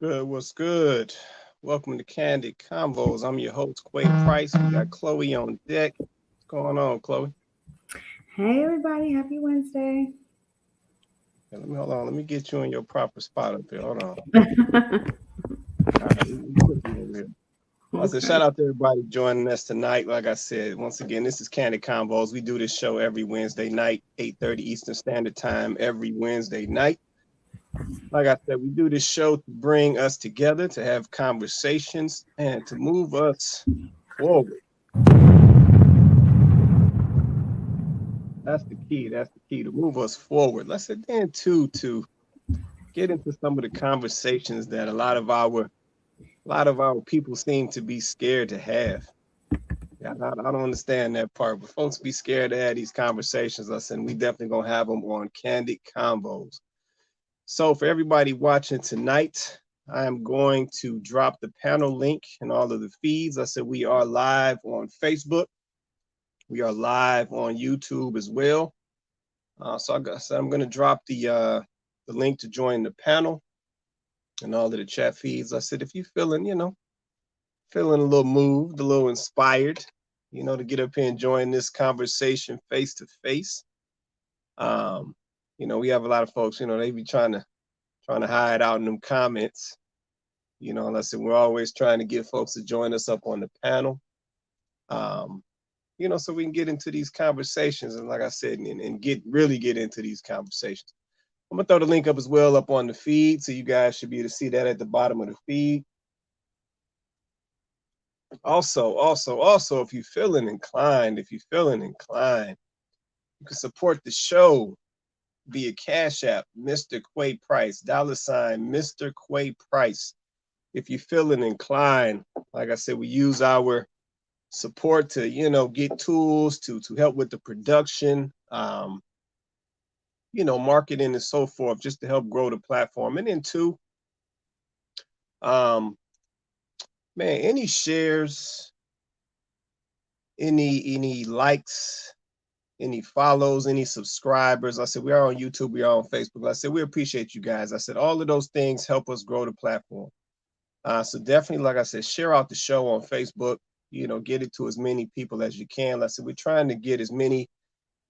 Good, what's good? Welcome to Candid Convos. I'm your host, Quay Price. We got Chloe on deck. What's going on, Chloe? Hey everybody, happy Wednesday. Let me hold on. Let me get you in your proper spot up here. Hold on. All right, we put you over here. I said, Okay. shout out to everybody joining us tonight. Like I said, once again, this is Candid Convos. We do this show every Wednesday night, 8:30 Eastern Standard Time, every Wednesday night. Like I said, we do this show to bring us together, to have conversations, and to move us forward. That's the key. That's the key to move us forward. Let's then to get into some of the conversations that a lot of our people seem to be scared to have. Yeah, I don't understand that part, but folks be scared to have these conversations. I said we definitely gonna have them on Candid Combos. So for everybody watching tonight, I am going to drop the panel link in all of the feeds. I said we are live on Facebook. We are live on YouTube as well. So I'm going to drop the link to join the panel and all of the chat feeds. I said, if you feeling, feeling a little moved, a little inspired, to get up here and join this conversation face to face. Um, we have a lot of folks, they be trying to hide out in them comments. And I said we're always trying to get folks to join us up on the panel. Um, so we can get into these conversations and like I said, and get into these conversations. I'm gonna throw the link up as well up on the feed, so you guys should be able to see that at the bottom of the feed. Also, if you're feeling inclined, you can support the show via Cash App, Mr. Quay Price, $ Mr. Quay Price. If you're feeling inclined, like I said, we use our support to, get tools to help with the production, marketing and so forth, just to help grow the platform. And then two, um, man, any shares, any likes, any follows, any subscribers. I said we are on YouTube, we are on Facebook. I said we appreciate you guys. I said all of those things help us grow the platform. So definitely, like I said, share out the show on Facebook. Get it to as many people as you can. Like I said we're trying to get as many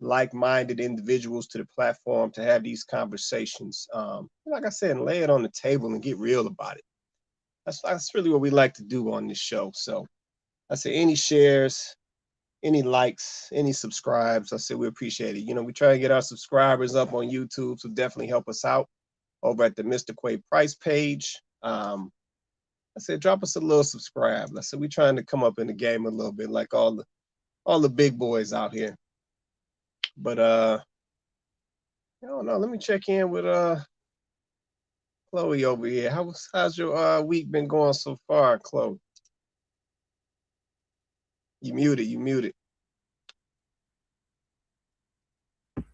like-minded individuals to the platform to have these conversations. Like I said, and lay it on the table and get real about it. That's really what we like to do on this show. So I say any shares, any likes, any subscribes. I said we appreciate it. We try to get our subscribers up on YouTube, so definitely help us out over at the Mr. Quay Price page. I said drop us a little subscribe. I said we're trying to come up in the game a little bit, like all the big boys out here. But I don't know. Let me check in with Chloe over here. How's your week been going so far, Chloe? You muted. You muted.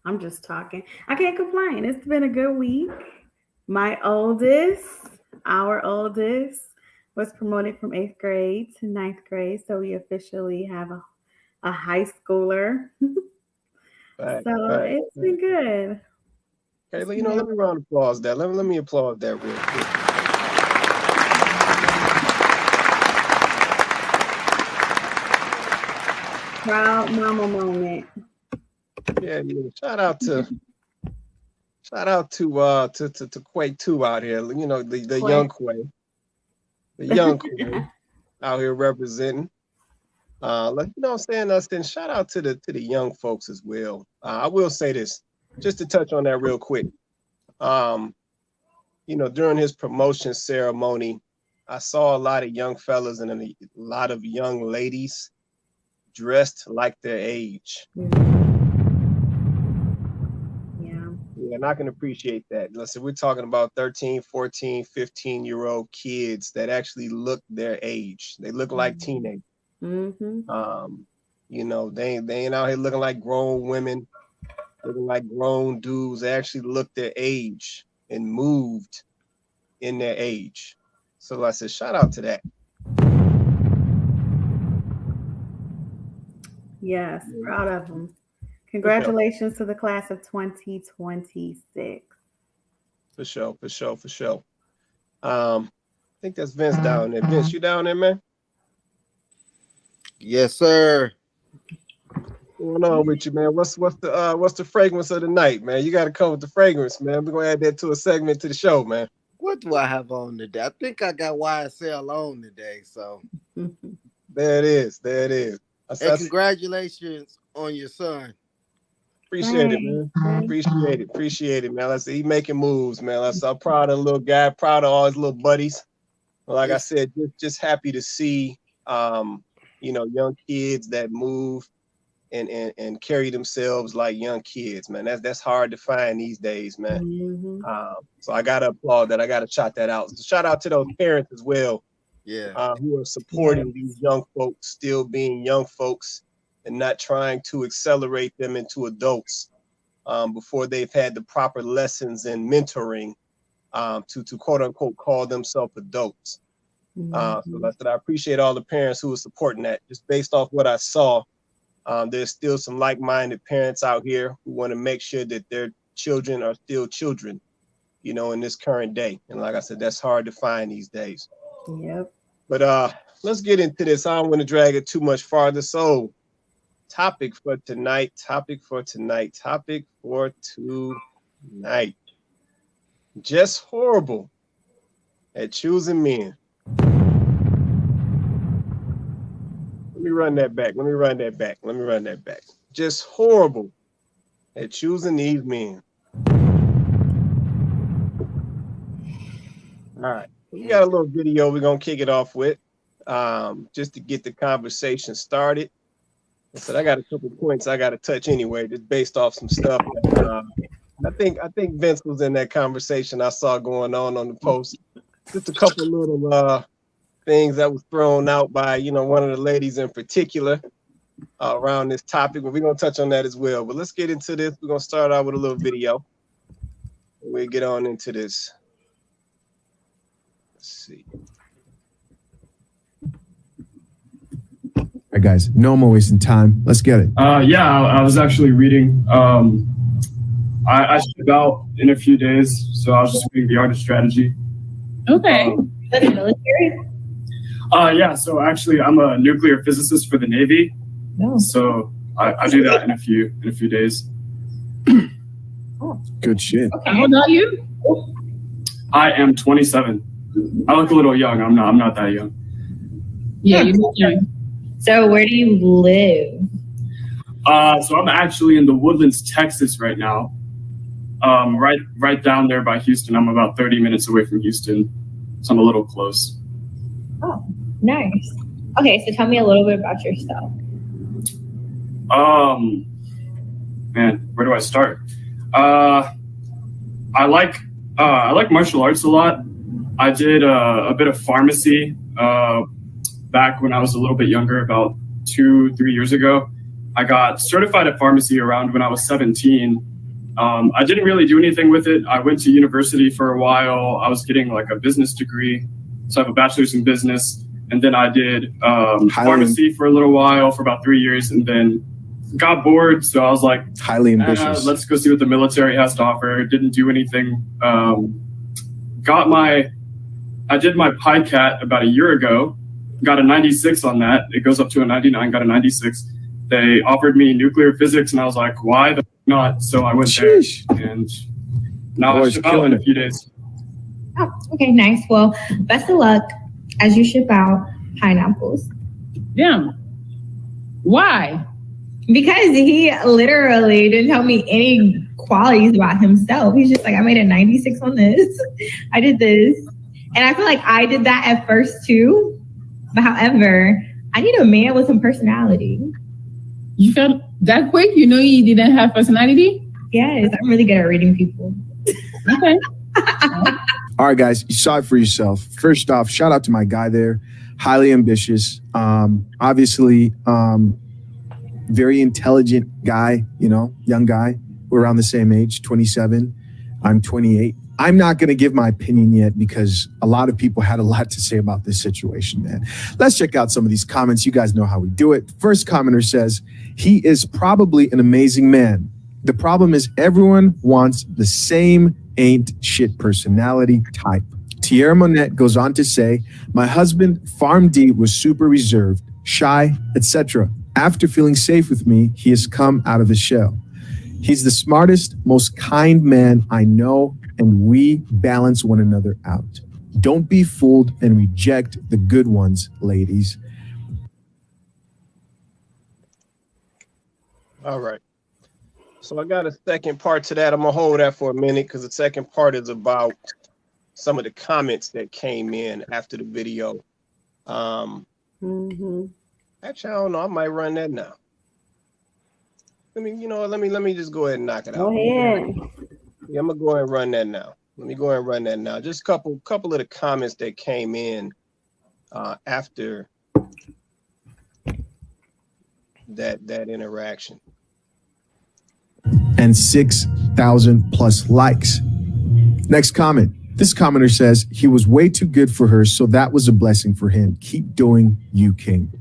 I'm just talking. I can't complain. It's been a good week. My oldest, our oldest, was promoted from eighth grade to ninth grade. So we officially have a high schooler. Back, So back, it's back. been good. Okay, Just let been me round applause that. Let me applaud that real quick. proud mama moment. Yeah, yeah. Shout out to Quay too out here. The young Quay. Quay out here representing. Like what I'm saying, Dustin. Shout out to the young folks as well. I will say this, just to touch on that real quick. Um, during his promotion ceremony, I saw a lot of young fellas and a lot of young ladies dressed like their age. Yeah. Yeah, and I can appreciate that. Listen, we're talking about 13, 14, 15-year-old kids that actually look their age. They look like teenagers. Mm-hmm. Um, they ain't out here looking like grown women, looking like grown dudes. They actually look their age and moved in their age. So I said, shout out to that. Yes, Yeah, proud of them. for sure, Congratulations to the class of 2026. for sure, for sure, for sure. Um, think that's Vince down there. Vince, you down there, man? Yes, sir. What's going on with you, man? What's the fragrance of the night, man? You got to come with the fragrance, man. We're gonna add that to a segment to the show, man. What do I have on today? I think I got YSL on today. So There it is. There it is. and congratulations on your son. Appreciate it, man. Appreciate it, man. Let's see, he making moves, man. I'm proud of the little guy, proud of all his little buddies. Like I said, just happy to see young kids that move and carry themselves like young kids, man. That's hard to find these days, man. Mm-hmm. So I gotta applaud that. I gotta shout that out. So shout out to those parents as well, who are supporting these young folks, still being young folks, and not trying to accelerate them into adults before they've had the proper lessons and mentoring to quote unquote call themselves adults. So that's what I appreciate all the parents who are supporting that. Just based off what I saw, there's still some like-minded parents out here who want to make sure that their children are still children, in this current day. And like I said, that's hard to find these days. Yep. But let's get into this. I don't want to drag it too much farther. So topic for tonight. Just horrible at choosing men. Let me run that back. Just horrible at choosing these men. All right. We got a little video we're going to kick it off with just to get the conversation started. I said I got a couple points I got to touch anyway, just based off some stuff. I think Vince was in that conversation I saw going on the post. Just a couple little things that was thrown out by, one of the ladies in particular around this topic, but we're going to touch on that as well. But let's get into this. We're going to start out with a little video. We'll get on into this. Let's see. All right, guys, no more wasting time. Let's get it. I was actually reading. I ship out in a few days, so I was just reading The Art of Strategy. Okay. That's military? So actually I'm a nuclear physicist for the Navy. No. So I do that in a few days. Oh. Good shit. Okay. How old are you? I am 27. I look a little young. I'm not that young. Yeah, you look young. So where do you live? So I'm actually in the Woodlands, Texas right now. Right down there by Houston. I'm about 30 minutes away from Houston. So I'm a little close. Oh, nice. Okay, so tell me a little bit about yourself. Man, where do I start? I like martial arts a lot. I did a bit of pharmacy back when I was a little bit younger, about 2-3 years ago. I got certified at pharmacy around when I was 17. I didn't really do anything with it. I went to university for a while. I was getting like a business degree. So I have a bachelor's in business. And then I did pharmacy for a little while, for about 3 years, and then got bored. So I was like, highly ambitious. Let's go see what the military has to offer. Didn't do anything. I did my PICAT about a year ago. Got a 96 on that. It goes up to a 99, got a 96. They offered me nuclear physics, and I was like, why the not? So I went there, and now I ship out in a few days. Oh, okay, nice. Well, best of luck as you ship out pineapples. Yeah. Why? Because he literally didn't tell me any qualities about himself. He's just like, I made a 96 on this. I did this. And I feel like I did that at first too. But however, I need a man with some personality. You felt that quick? You know you didn't have personality? Yes, I'm really good at reading people. Okay. All right, guys, you saw it for yourself. First off, shout out to my guy there. Highly ambitious. Obviously, very intelligent guy, young guy. We're around the same age, 27. I'm 28. I'm not going to give my opinion yet because a lot of people had a lot to say about this situation, man. Let's check out some of these comments. You guys know how we do it. First commenter says, he is probably an amazing man. The problem is everyone wants the same ain't shit personality type. Tierra Monette goes on to say, my husband, Farm D, was super reserved, shy, etc. After feeling safe with me, he has come out of his shell. He's the smartest, most kind man I know, and we balance one another out. Don't be fooled and reject the good ones, ladies. All right. So I got a second part to that. I'm gonna hold that for a minute because the second part is about some of the comments that came in after the video. Actually, I don't know. I might run that now. Let me just go ahead and knock it out. Go ahead. Yeah, I'm gonna go ahead and run that now. Let me go ahead and run that now. Just a couple of the comments that came in after that interaction. And 6,000 plus likes. Next comment. This commenter says, he was way too good for her, so that was a blessing for him. Keep doing you, King.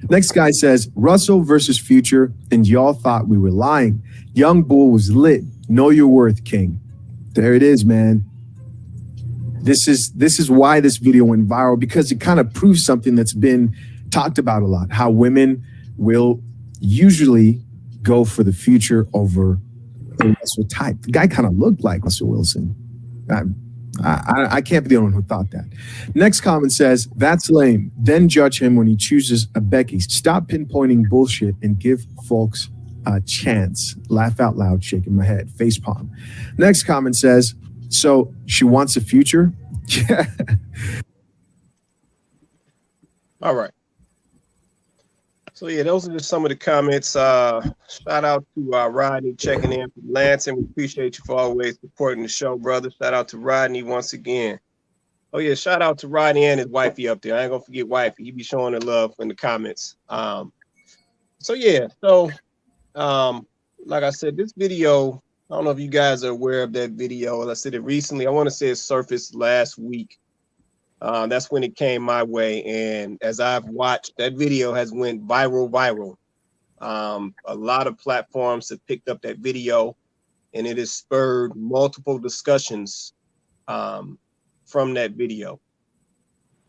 Next guy says, Russell versus Future, and y'all thought we were lying. Young Bull was lit. Know your worth, King. There it is, man. This is why this video went viral, because it kind of proves something that's been talked about a lot, how women will usually go for the Future over the Russell type. The guy kind of looked like Russell Wilson. I can't be the only one who thought that. Next comment says, that's lame. Then judge him when he chooses a Becky. Stop pinpointing bullshit and give folks a chance. Laugh out loud, shaking my head. Face palm. Next comment says, so she wants a Future? Yeah. All right. So yeah, those are just some of the comments. Shout out to Rodney checking in from Lansing. We appreciate you for always supporting the show, brother. Shout out to Rodney once again. Oh yeah, shout out to Rodney and his wifey up there. I ain't gonna forget wifey. He be showing her love in the comments. Like I said, this video, I don't know if you guys are aware of that video. I said it recently. I want to say it surfaced last week. That's when it came my way, and as I've watched, that video has went viral. A lot of platforms have picked up that video, and it has spurred multiple discussions from that video.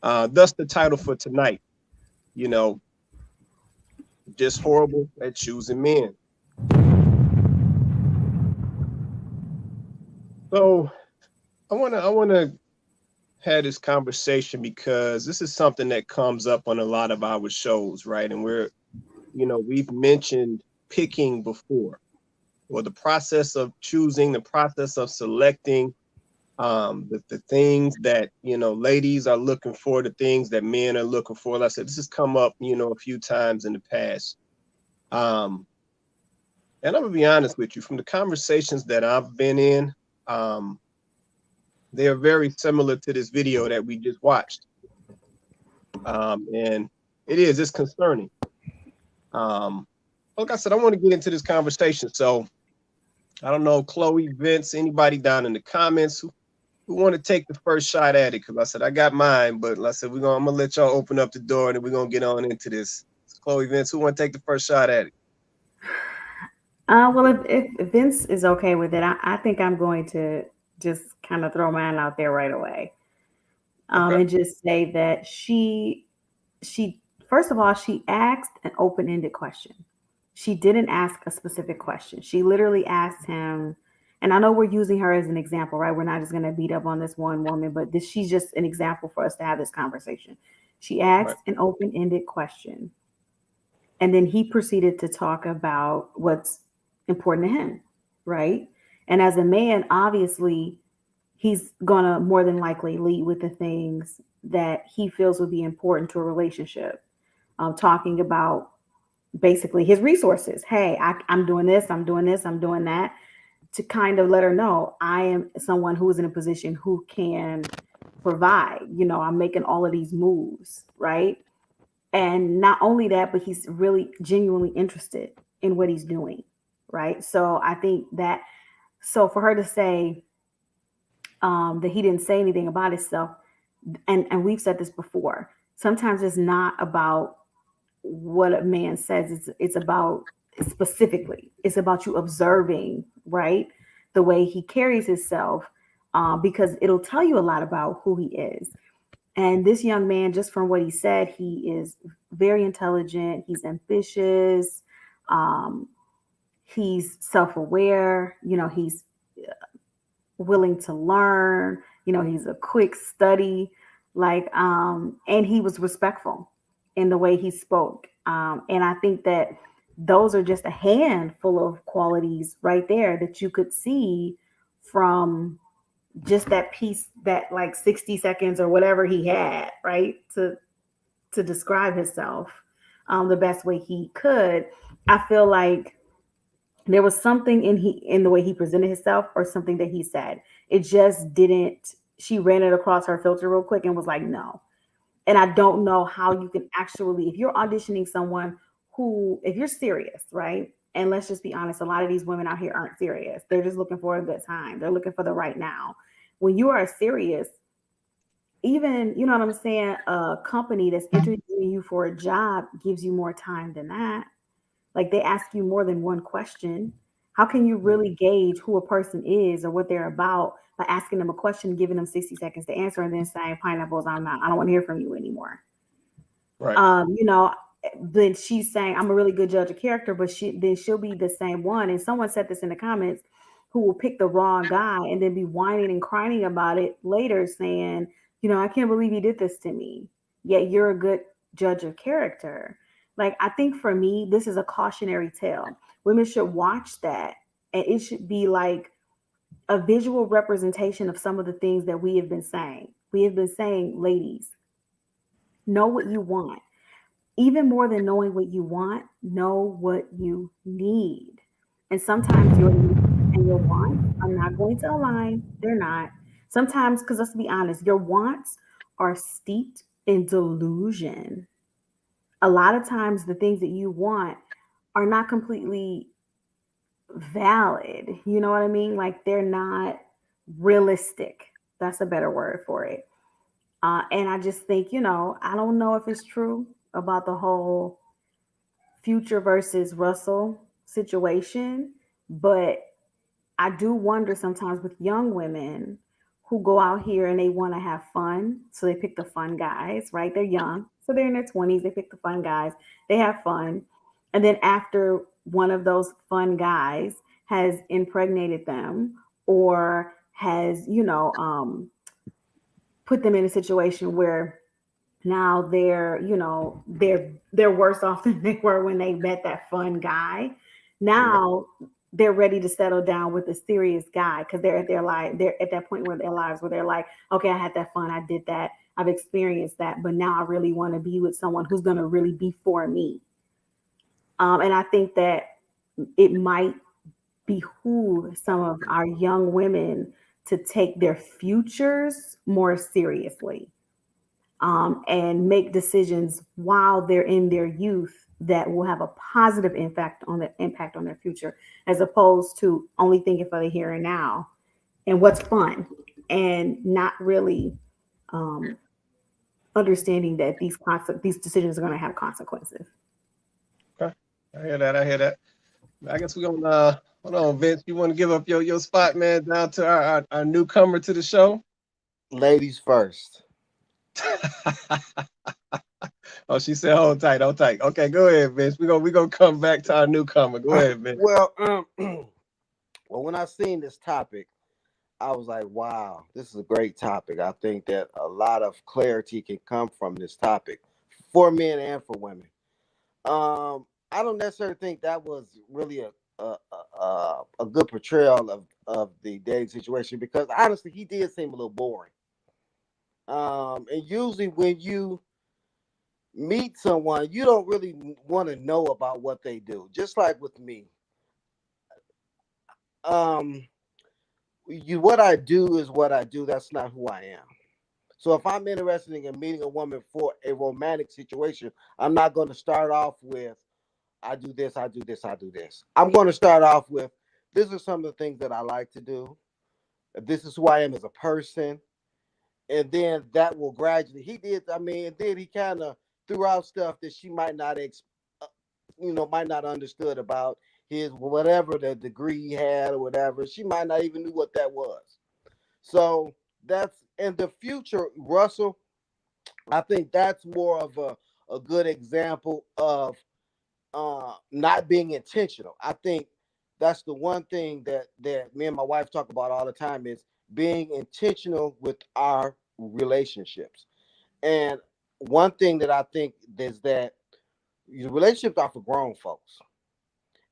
Thus the title for tonight, just horrible at choosing men. So I wanna had this conversation because this is something that comes up on a lot of our shows, right? And we've mentioned picking before, or the process of choosing, the process of selecting, the things that, ladies are looking for, the things that men are looking for. Like I said, this has come up, a few times in the past. And I'm gonna be honest with you, from the conversations that I've been in, they are very similar to this video that we just watched. And it's concerning. Like I said, I want to get into this conversation. So I don't know, Chloe, Vince, anybody down in the comments who want to take the first shot at it. Cause I said, I got mine, but like I said, I'm gonna let y'all open up the door and then we're gonna get on into this. So Chloe, Vince, who want to take the first shot at it? Well, if Vince is okay with it, I think I'm going to just kind of throw mine out there right away. Okay. And just say that she first of all, she asked an open-ended question. She didn't ask a specific question. She literally asked him, and I know we're using her as an example, right? We're not just going to beat up on this one woman, but she's just an example for us to have this conversation. She asked an open-ended question, and then he proceeded to talk about what's important to him, right? And as a man, obviously, he's gonna more than likely lead with the things that he feels would be important to a relationship. Talking about basically his resources. Hey, I'm doing this, I'm doing this, I'm doing that, to kind of let her know I am someone who is in a position who can provide. I'm making all of these moves, right? And not only that, but he's really genuinely interested in what he's doing, right? So I think that, so for her to say that he didn't say anything about himself, and we've said this before, sometimes it's not about what a man says, it's about specifically, it's about you observing, right? The way he carries himself, because it'll tell you a lot about who he is. And this young man, just from what he said, he is very intelligent. He's ambitious. Um, he's self-aware. He's willing to learn. He's a quick study. And he was respectful in the way he spoke. And I think that those are just a handful of qualities right there that you could see from just that piece, that like 60 seconds or whatever he had, right, to describe himself the best way he could. I feel like there was something in the way he presented himself, or something that he said. It just didn't. She ran it across her filter real quick and was like, no. And I don't know how you can actually, if you're auditioning someone if you're serious, right? And let's just be honest, a lot of these women out here aren't serious. They're just looking for a good time. They're looking for the right now. When you are serious, even, you know what I'm saying, a company that's interviewing you for a job gives you more time than that. Like, they ask you more than one question. How can you really gauge who a person is or what they're about by asking them a question, giving them 60 seconds to answer, and then saying, pineapples, I don't want to hear from you anymore. Right. Then she's saying, I'm a really good judge of character, but she'll be the same one. And someone said this in the comments, who will pick the wrong guy and then be whining and crying about it later, saying, I can't believe he did this to me. Yet you're a good judge of character. Like, I think for me, this is a cautionary tale. Women should watch that, and it should be like a visual representation of some of the things that we have been saying. We have been saying, ladies, know what you want. Even more than knowing what you want, know what you need. And sometimes your needs and your wants are not going to align. They're not. Sometimes, because let's be honest, your wants are steeped in delusion. A lot of times, the things that you want are not completely valid. You know what I mean? Like, they're not realistic. That's a better word for it. And I just think, I don't know if it's true about the whole Future versus Russell situation, but I do wonder sometimes with young women who go out here and they want to have fun. So they pick the fun guys, right? They're young. So they're in their 20s. They pick the fun guys. They have fun. And then after one of those fun guys has impregnated them, or has, put them in a situation where now they're worse off than they were when they met that fun guy. Now they're ready to settle down with a serious guy, because they're at that point where their lives where they're like, okay, I had that fun, I did that, I've experienced that, but now I really want to be with someone who's going to really be for me. And I think that it might behoove some of our young women to take their futures more seriously, and make decisions while they're in their youth that will have a positive impact on their future, as opposed to only thinking for the here and now and what's fun, and not really understanding that these decisions are going to have consequences. Okay, I hear that. I guess we're gonna hold on, Vince. You want to give up your spot, man, down to our newcomer to the show? Ladies first. Oh, she said, hold tight. Okay, go ahead, Vince. We gonna come back to our newcomer. Go ahead, Vince. Well, when I seen this topic, I was like, wow, this is a great topic. I think that a lot of clarity can come from this topic for men and for women. I don't necessarily think that was really a good portrayal of the dating situation, because honestly, he did seem a little boring. And usually when you meet someone, you don't really want to know about what they do. Just like with me, what I do is what I do. That's not who I am. So if I'm interested in meeting a woman for a romantic situation, I'm not going to start off with, I do this, I do this, I do this. I'm going to start off with, these are some of the things that I like to do. This is who I am as a person. And then that will gradually, and then he kind of threw out stuff that she might not, might not understood about his, whatever the degree he had or whatever. She might not even knew what that was. So that's in the future, Russell. I think that's more of a good example of not being intentional. I think that's the one thing that me and my wife talk about all the time is being intentional with our relationships. And one thing that I think is that relationships are for grown folks,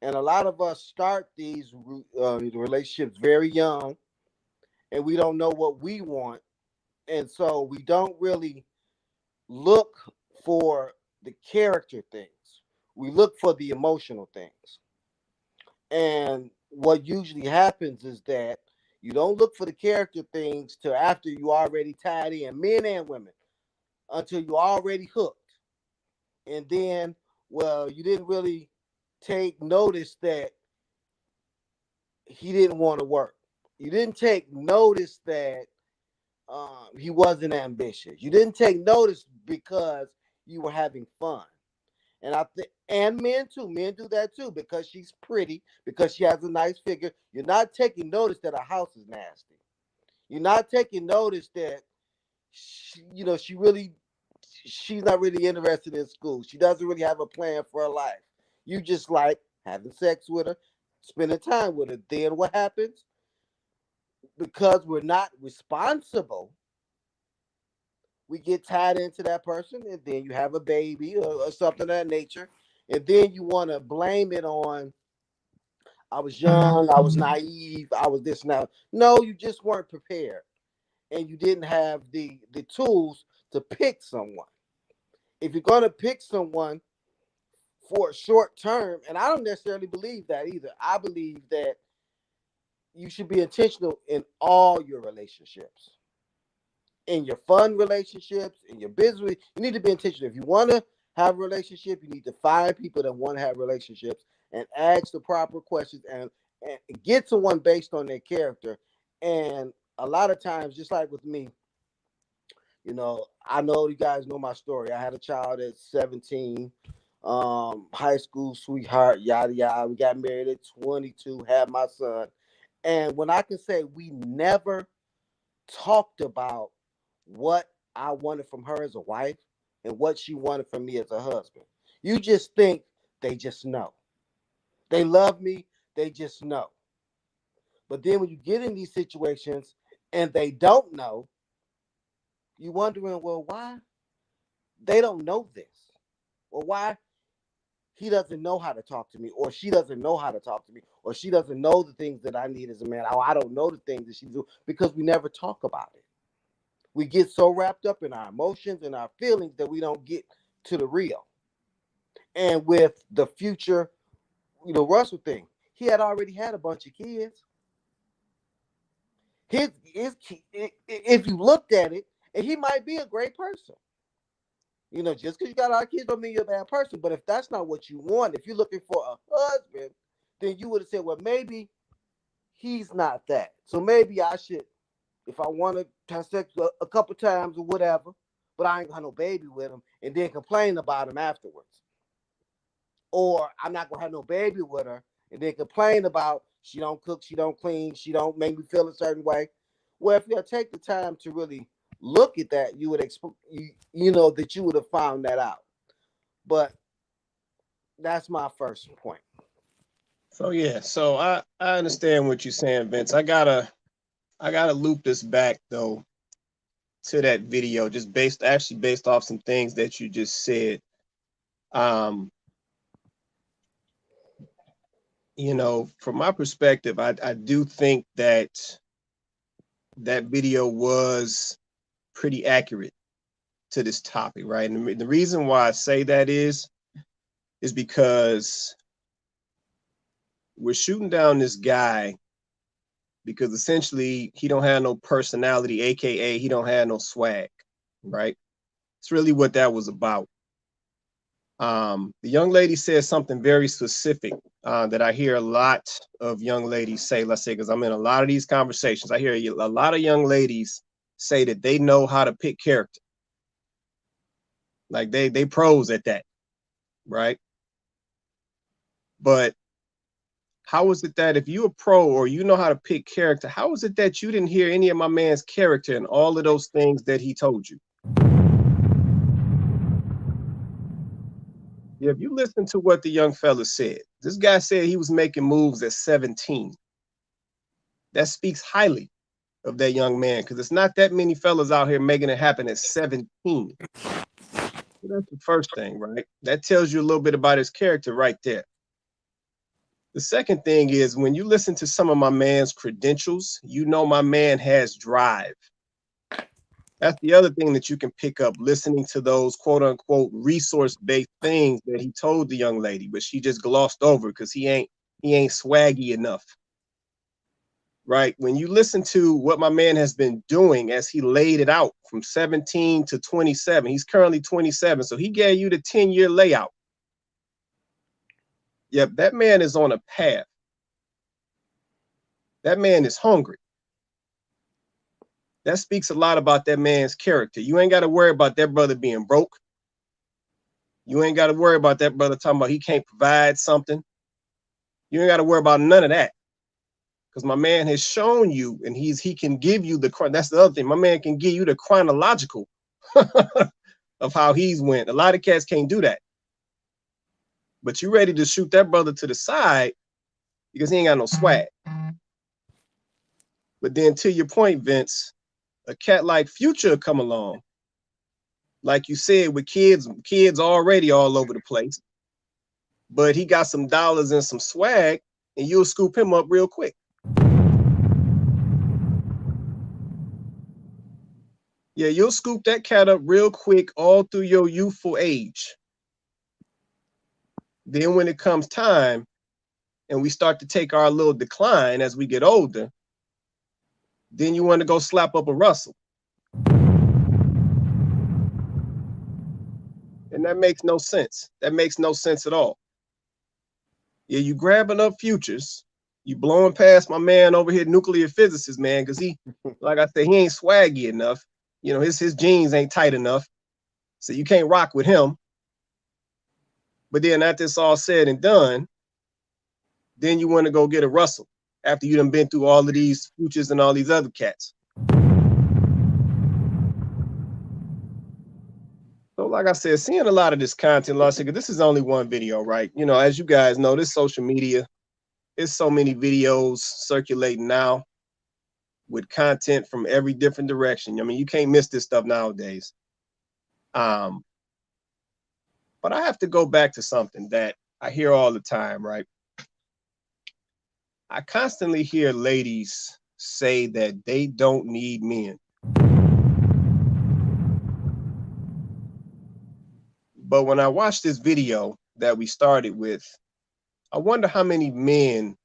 and a lot of us start these relationships very young, and we don't know what we want, and so we don't really look for the character things. We look for the emotional things. And what usually happens is that you don't look for the character things till after you already tied in, men and women, until you already hooked. And then, well, you didn't really take notice that he didn't want to work. You didn't take notice that he wasn't ambitious. You didn't take notice because you were having fun. And I think, and men too, men do that too because she's pretty, because she has a nice figure. You're not taking notice that her house is nasty. You're not taking notice that she's not really interested in school. She doesn't really have a plan for her life. You just like having sex with her, spending time with her. Then what happens? Because we're not responsible, we get tied into that person, and then you have a baby or something of that nature, and then you want to blame it on, I was young, I was naive, I was this now. No, you just weren't prepared, and you didn't have the tools to pick someone. If you're going to pick someone for a short term, and I don't necessarily believe that either. I believe that you should be intentional in all your relationships. In your fun relationships, in your business, you need to be intentional. If you want to have a relationship, you need to find people that want to have relationships and ask the proper questions and get someone based on their character. And a lot of times, just like with me, I know you guys know my story. I had a child at 17, high school sweetheart, yada yada. We got married at 22, had my son. And when I can say we never talked about what I wanted from her as a wife and what she wanted from me as a husband. You just think they just know. They love me, they just know. But then when you get in these situations and they don't know, you wondering, well, why they don't know this? Or why he doesn't know how to talk to me, or she doesn't know how to talk to me, or she doesn't know the things that I need as a man. I don't know the things that she do because we never talk about it. We get so wrapped up in our emotions and our feelings that we don't get to the real. And with the future, Russell thing, he had already had a bunch of kids. If you looked at it, and he might be a great person. Just because you got a lot of kids don't mean you're a bad person. But if that's not what you want, if you're looking for a husband, then you would have said, well, maybe he's not that. So maybe I should, if I want to have sex a couple times or whatever, but I ain't got no baby with him, and then complain about him afterwards. Or I'm not going to have no baby with her, and then complain about she don't cook, she don't clean, she don't make me feel a certain way. Well, if you take the time to really look at that, you would that you would have found that out. But that's my first point. So yeah, so I understand what you're saying, Vince. I gotta loop this back though to that video, just based off some things that you just said. From my perspective, I do think that video was pretty accurate to this topic, right? And the reason why I say that is because we're shooting down this guy because essentially he don't have no personality, aka he don't have no swag, right? It's really what that was about. The young lady said something very specific that I hear a lot of young ladies say, let's say, because I'm in a lot of these conversations, I hear a lot of young ladies say that they know how to pick character. Like they pros at that, right? But how is it that if you're a pro or you know how to pick character, how is it that you didn't hear any of my man's character and all of those things that he told you? Yeah, if you listen to what the young fella said, this guy said he was making moves at 17. That speaks highly of that young man, because it's not that many fellas out here making it happen at 17. So that's the first thing, right? That tells you a little bit about his character right there. The second thing is when you listen to some of my man's credentials, you know my man has drive. That's the other thing that you can pick up listening to those quote unquote resource-based things that he told the young lady, but she just glossed over because he ain't swaggy enough. Right? When you listen to what my man has been doing as he laid it out from 17 to 27, he's currently 27. So he gave you the 10-year layout. Yep, that man is on a path. That man is hungry. That speaks a lot about that man's character. You ain't got to worry about that brother being broke. You ain't got to worry about that brother talking about he can't provide something. You ain't got to worry about none of that. Because my man has shown you, and he can give you that's the other thing. My man can give you the chronological of how he's went. A lot of cats can't do that. But you ready to shoot that brother to the side because he ain't got no swag. But then to your point, Vince, a cat like Future come along, like you said, with kids already all over the place, but he got some dollars and some swag, and you'll scoop him up real quick. Yeah, you'll scoop that cat up real quick all through your youthful age. Then when it comes time and we start to take our little decline as we get older, then you want to go slap up a Russell. And that makes no sense. That makes no sense at all. Yeah, you grabbing up Futures, you blowing past my man over here, nuclear physicist, man, because he, like I said, he ain't swaggy enough. You know, his jeans ain't tight enough. So you can't rock with him. But then after it's all said and done, then you want to go get a Russell after you done been through all of these Futures and all these other cats. So like I said, seeing a lot of this content, this is only one video, right? You know, as you guys know, this social media, there's so many videos circulating now with content from every different direction. I mean, you can't miss this stuff nowadays. But I have to go back to something that I hear all the time, right? I constantly hear ladies say that they don't need men. But when I watch this video that we started with, I wonder how many men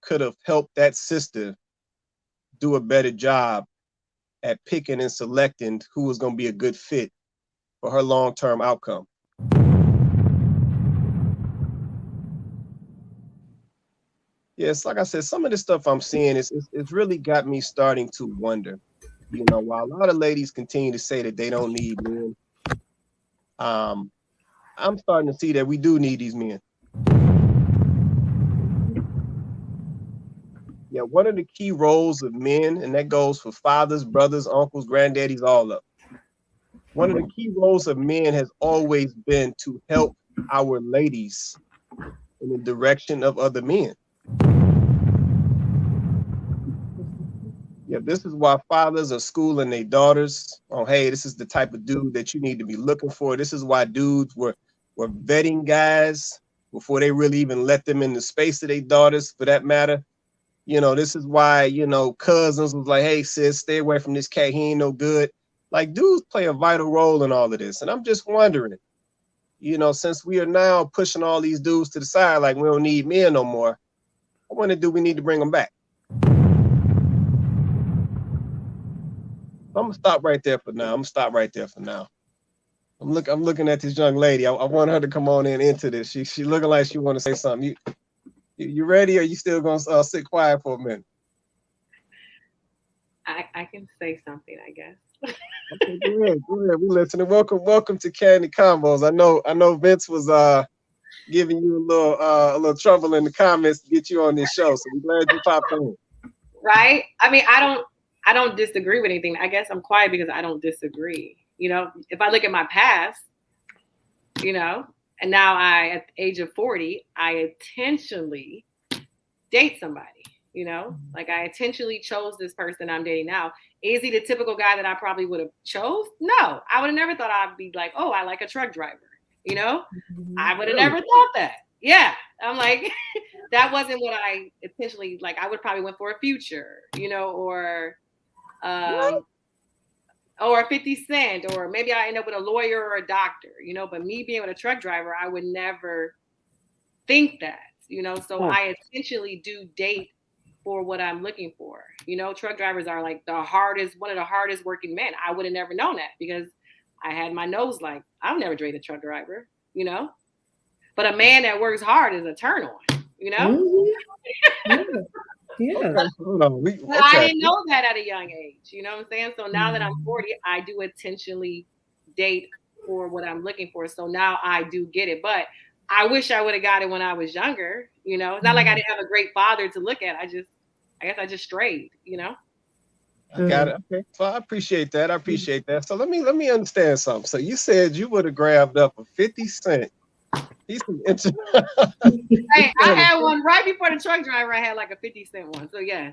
could have helped that sister do a better job at picking and selecting who was going to be a good fit for her long-term outcome. Yes, like I said, some of the stuff I'm seeing it's really got me starting to wonder. You know, while a lot of ladies continue to say that they don't need men, I'm starting to see that we do need these men. Yeah, one of the key roles of men, and that goes for fathers, brothers, uncles, granddaddies, all up. One of the key roles of men has always been to help our ladies in the direction of other men. Yeah, this is why fathers are schooling their daughters on, hey, this is the type of dude that you need to be looking for. This is why dudes were vetting guys before they really even let them in the space of their daughters, for that matter. You know, this is why, you know, cousins was like, hey, sis, stay away from this cat. He ain't no good. Like, dudes play a vital role in all of this. And I'm just wondering, you know, since we are now pushing all these dudes to the side, like we don't need men no more, I wonder, do we need to bring them back? I'm gonna stop right there for now. I'm looking at this young lady. I want her to come on into this. She looking like she want to say something. You ready, or you still gonna sit quiet for a minute? I can say something, I guess. Okay, go ahead. We listening. Welcome to Kandid Konvos. I know Vince was giving you a little trouble in the comments to get you on this show. So we're glad you popped in. Right? I mean, I don't disagree with anything. I guess I'm quiet because I don't disagree. You know, if I look at my past, you know, and now at the age of 40, I intentionally date somebody. You know, like I intentionally chose this person I'm dating now. Is he the typical guy that I probably would have chose? No, I would have never thought I'd be like, oh, I like a truck driver. You know, I would have never thought that. Yeah, I'm like, that wasn't what I intentionally like. I would probably went for a Future, you know, um, or 50 Cent, or maybe I end up with a lawyer or a doctor, you know. But me being with a truck driver, I would never think that, you know. So I intentionally do date for what I'm looking for. You know, truck drivers are like one of the hardest working men. I would have never known that because I had my nose like, I'll never date a truck driver, you know. But a man that works hard is a turn on, you know. Mm-hmm. Yeah. Okay, hold on. I didn't know that at a young age, you know what I'm saying? So now that I'm 40, I do intentionally date for what I'm looking for. So now I do get it. But I wish I would have got it when I was younger, you know. It's not like I didn't have a great father to look at. I guess I just strayed, you know. I got it. Okay. So I appreciate that. So let me understand something. So you said you would have grabbed up a 50 Cent. He's Hey, I had one right before the truck driver. I had like a 50 Cent one. So yeah.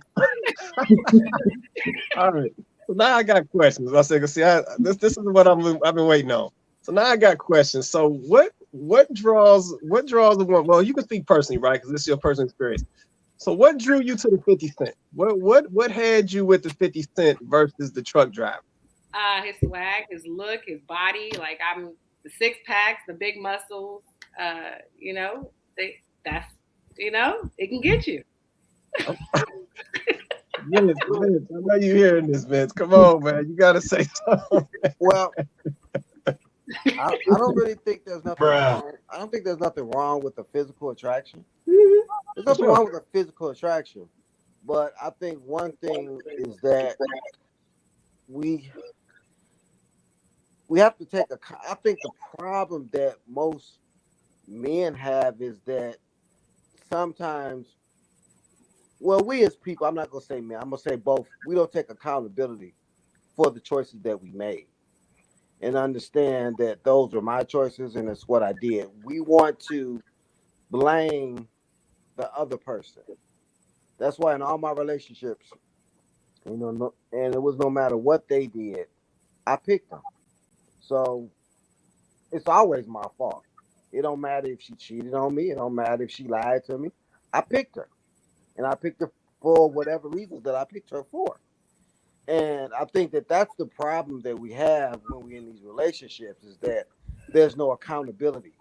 All right. So now I got questions. I said, see, this is what I've been waiting on. So now I got questions. So what draws the one? Well, you can speak personally, right? Because this is your personal experience. So what drew you to the 50 Cent? What had you with the 50 Cent versus the truck driver? His swag, his look, his body. Like I'm the 6-packs, the big muscles. You know, that's you know, it can get you. Vince, I know you're hearing this, Vince. Come on, man. You gotta say something. Well, I don't really think there's nothing wrong. I don't think there's nothing wrong with the physical attraction. There's nothing wrong with the physical attraction. But I think one thing is that we have to take I think the problem that most men have is that sometimes, well, we as people, I'm not going to say men, I'm going to say both, we don't take accountability for the choices that we made and understand that those were my choices and it's what I did. We want to blame the other person. That's why in all my relationships, you know, and it was no matter what they did, I picked them. So it's always my fault. It don't matter if she cheated on me. It don't matter if she lied to me. I picked her. And I picked her for whatever reasons that I picked her for. And I think that that's the problem that we have when we're in these relationships is that there's no accountability.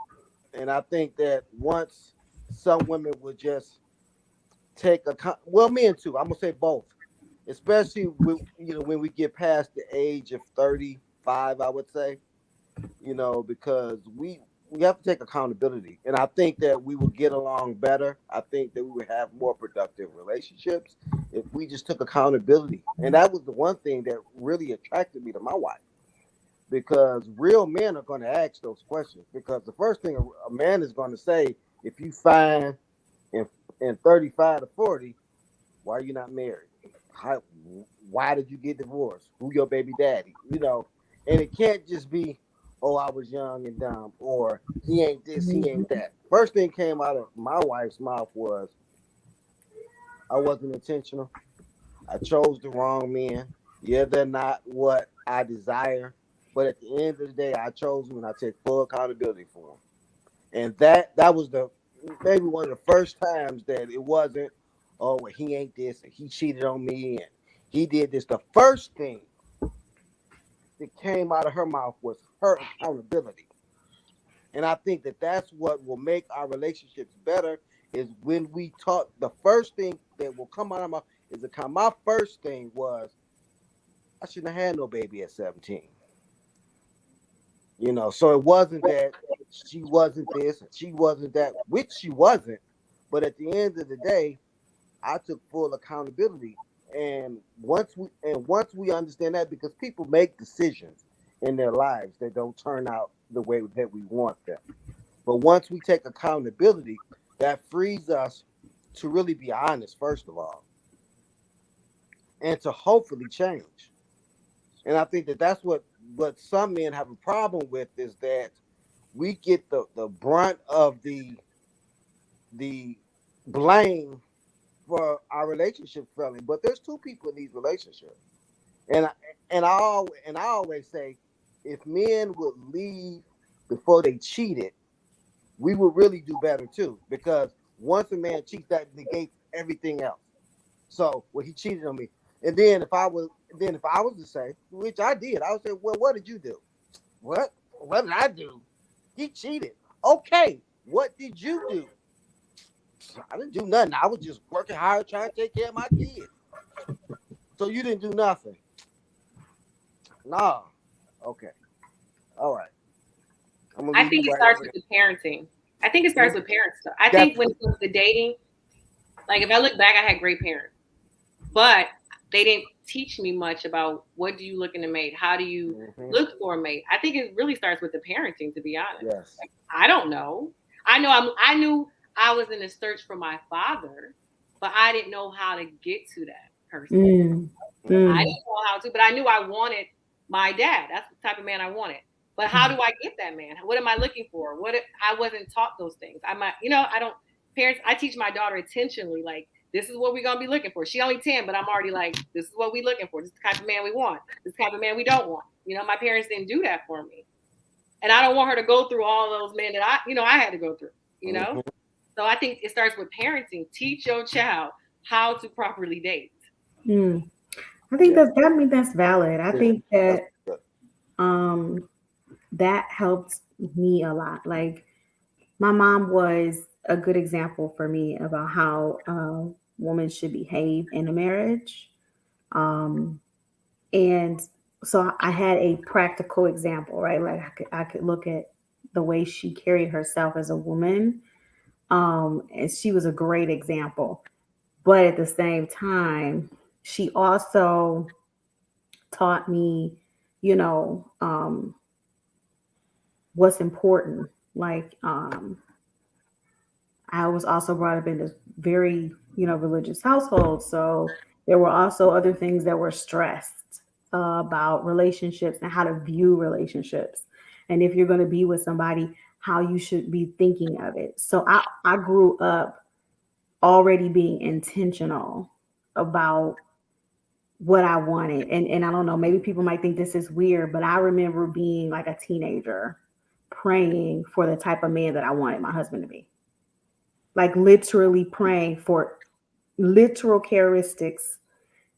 And I think that once some women would just take well, men too, I'm gonna say both, especially when, you know, when we get past the age of 35, I would say, you know, because we have to take accountability. And I think that we would get along better. I think that we would have more productive relationships if we just took accountability. And that was the one thing that really attracted me to my wife. Because real men are going to ask those questions. Because the first thing a man is going to say, if you find in 35 to 40, why are you not married? Why did you get divorced? Who your baby daddy? You know, and it can't just be, oh, I was young and dumb, or he ain't this, he ain't that. First thing came out of my wife's mouth was, I wasn't intentional. I chose the wrong men. Yeah, they're not what I desire, but at the end of the day, I chose them and I take full accountability for them. And that was maybe one of the first times that it wasn't, oh, well, he ain't this, and he cheated on me, and he did this. The first thing that came out of her mouth was her accountability. And I think that that's what will make our relationships better is when we talk. The first thing that will come out of my is my first thing was, I shouldn't have had no baby at 17. You know, so it wasn't that she wasn't this and she wasn't that, which she wasn't. But at the end of the day, I took full accountability. And once we understand that, because people make decisions in their lives that don't turn out the way that we want them. But once we take accountability, that frees us to really be honest, first of all, and to hopefully change. And I think that that's what some men have a problem with, is that we get the brunt of the blame for our relationship failing. But there's two people in these relationships, and I always say, if men would leave before they cheated, we would really do better too. Because once a man cheats, that negates everything else. So, well, he cheated on me, and then if I was to say, which I did, I would say, well, what did you do? What did I do? He cheated. Okay, what did you do? I didn't do nothing. I was just working hard trying to take care of my kids. So you didn't do nothing? Nah. Okay. All right. I think it starts with the parenting. I think it starts with parents. I think when it comes to dating, like if I look back, I had great parents, but they didn't teach me much about what do you look in a mate? How do you look for a mate? I think it really starts with the parenting, to be honest. Yes. Like, I don't know. I knew I was in a search for my father, but I didn't know how to get to that person. I didn't know how to, but I knew I wanted my dad. That's the type of man I wanted. But how do I get that man? What am I looking for? I wasn't taught those things. I teach my daughter intentionally, like, this is what we're going to be looking for. She only 10, but I'm already like, this is what we're looking for. This is the type of man we want. This is the type of man we don't want. My parents didn't do that for me. And I don't want her to go through all those men that I had to go through, So I think it starts with parenting. Teach your child how to properly date. I think that's valid. I think that that helped me a lot. Like, my mom was a good example for me about how a woman should behave in a marriage. And so I had a practical example, right? Like I could look at the way she carried herself as a woman. And she was a great example. But at the same time, she also taught me, what's important. Like, I was also brought up in this very, religious household. So there were also other things that were stressed about relationships and how to view relationships. And if you're going to be with somebody, how you should be thinking of it. So I grew up already being intentional about what I wanted. And I don't know, maybe people might think this is weird, but I remember being like a teenager praying for the type of man that I wanted my husband to be. Like literally praying for literal characteristics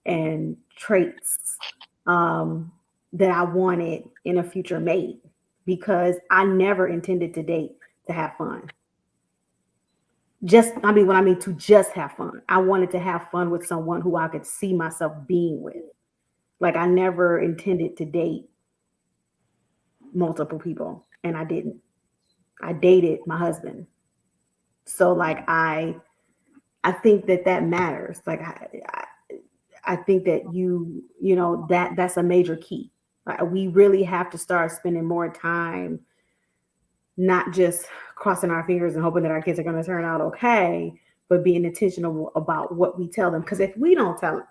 and traits that I wanted in a future mate, because I never intended to date to have fun. To just have fun. I wanted to have fun with someone who I could see myself being with. Like, I never intended to date multiple people, and I didn't. I dated my husband. So like, I think that matters. Like, I think that that's a major key. Like, we really have to start spending more time, not just crossing our fingers and hoping that our kids are going to turn out okay, but being intentional about what we tell them. Because if we don't tell them,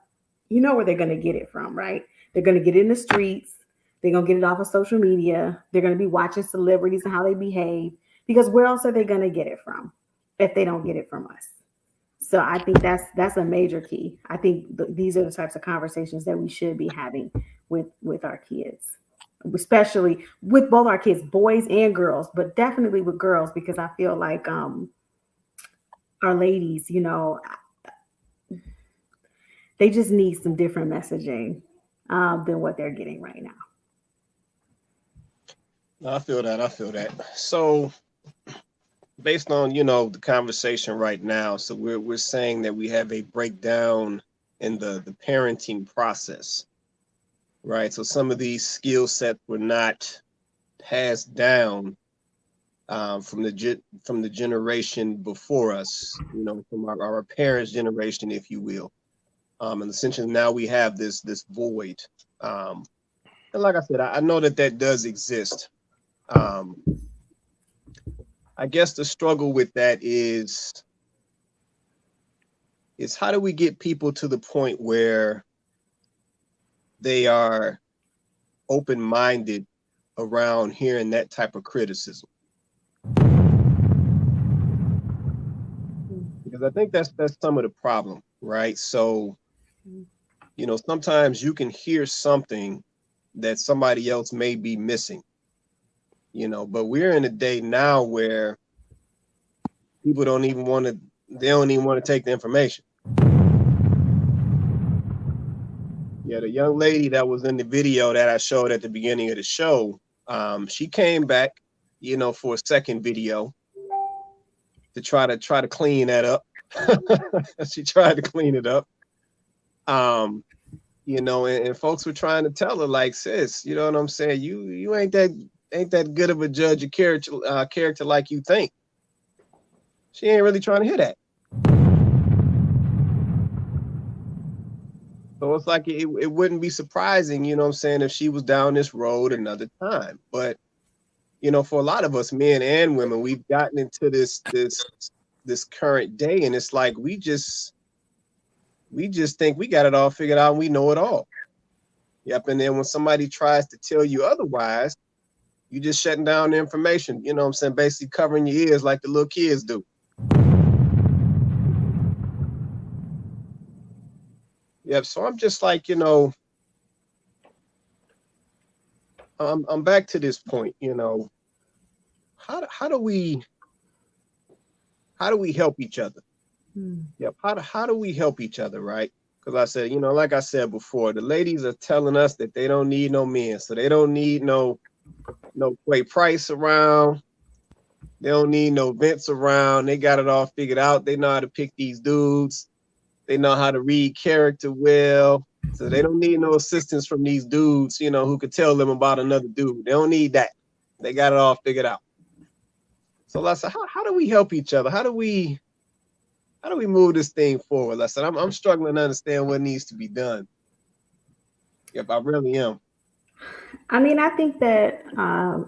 where they're going to get it from, right? They're going to get it in the streets. They're going to get it off of social media. They're going to be watching celebrities and how they behave, because where else are they going to get it from if they don't get it from us? So I think that's a major key. I think these are the types of conversations that we should be having with our kids, especially with both our kids, boys and girls, but definitely with girls, because I feel like our ladies, they just need some different messaging than what they're getting right now. I feel that. So based on, the conversation right now, so we're saying that we have a breakdown in the parenting process, right? So some of these skill sets were not passed down from the generation before us, from our parents' generation, if you will. And essentially now we have this void. And like I said, I know that does exist. I guess the struggle with that is how do we get people to the point where they are open-minded around hearing that type of criticism? Because I think that's some of the problem, right? So, you know, sometimes you can hear something that somebody else may be missing, you know, but we're in a day now where people don't even want to take the information. Yeah, the young lady that was in the video that I showed at the beginning of the show, she came back, you know, for a second video to try to clean that up. She tried to clean it up. You know, and folks were trying to tell her, like, sis, you know what I'm saying? You ain't that good of a judge of character like you think. She ain't really trying to hear that. So it's like it wouldn't be surprising, you know what I'm saying, if she was down this road another time. But, you know, for a lot of us, men and women, we've gotten into this current day, and it's like we just think we got it all figured out and we know it all. Yep. And then when somebody tries to tell you otherwise, you just shutting down the information, you know what I'm saying, basically covering your ears like the little kids do. Yep. So I'm just like, you know, I'm back to this point, you know, how do we help each other? Yep. How do we help each other, right? Because I said, you know, like I said before, the ladies are telling us that they don't need no men, so they don't need no Quay Price around. They don't need no Vince around. They got it all figured out. They know how to pick these dudes. They know how to read character well. So they don't need no assistance from these dudes, you know, who could tell them about another dude. They don't need that. They got it all figured out. So I said, how do we help each other? How do we move this thing forward? I said, I'm struggling to understand what needs to be done. Yep, I really am. I mean, I think that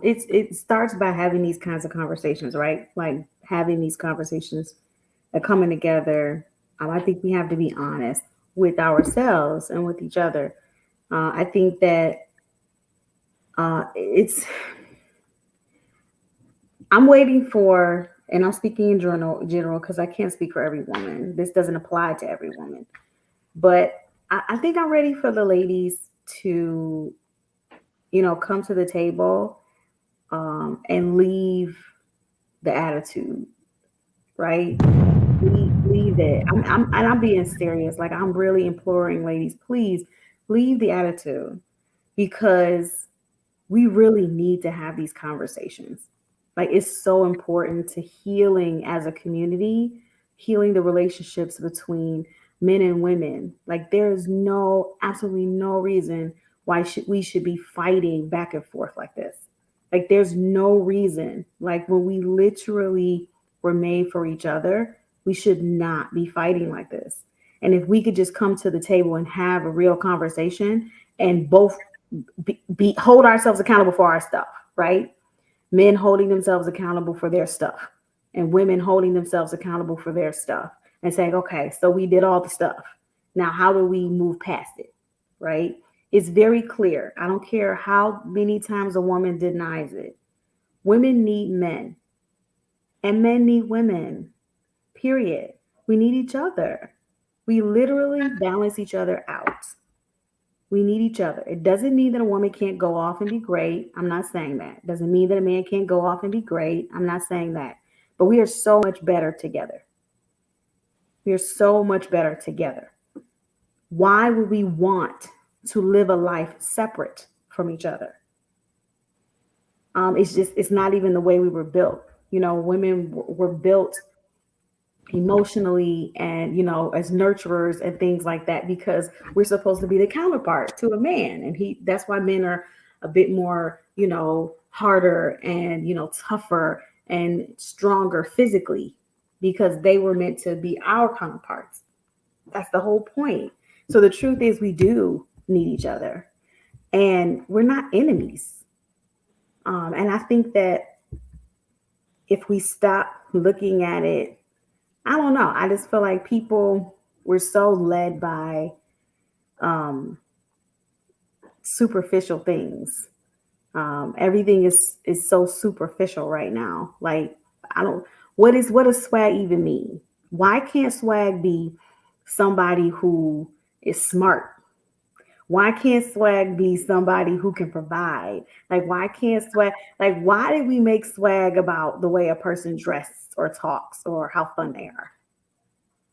it starts by having these kinds of conversations, right? Like having these conversations and coming together. I think we have to be honest with ourselves and with each other. I think that I'm waiting for, and I'm speaking in general because I can't speak for every woman. This doesn't apply to every woman. But I think I'm ready for the ladies to, you know, come to the table and leave the attitude, right? Leave it. I'm being serious. Like, I'm really imploring ladies, please leave the attitude, because we really need to have these conversations. Like, it's so important to healing as a community, healing the relationships between men and women. Like, there is absolutely no reason why we should be fighting back and forth like this. Like, there's no reason. Like, when we literally were made for each other, we should not be fighting like this. And if we could just come to the table and have a real conversation and both hold ourselves accountable for our stuff, right? Men holding themselves accountable for their stuff and women holding themselves accountable for their stuff and saying, okay, so we did all the stuff. Now, how do we move past it, right? It's very clear. I don't care how many times a woman denies it. Women need men and men need women, period. We need each other. We literally balance each other out. We need each other. It doesn't mean that a woman can't go off and be great. I'm not saying that. It doesn't mean that a man can't go off and be great. I'm not saying that. But we are so much better together. We are so much better together. Why would we want to live a life separate from each other? It's not even the way we were built. You know, women were built emotionally and, you know, as nurturers and things like that, because we're supposed to be the counterpart to a man. And that's why men are a bit more, you know, harder and, you know, tougher and stronger physically, because they were meant to be our counterparts. That's the whole point. So the truth is, we do need each other and we're not enemies. And I think that if we stop looking at it, I don't know. I just feel like people were so led by um, superficial things. Everything is so superficial right now. Like I don't. What does swag even mean? Why can't swag be somebody who is smart? Why can't swag be somebody who can provide? Like why can't swag? Like why did we make swag about the way a person dresses or talks or how fun they are?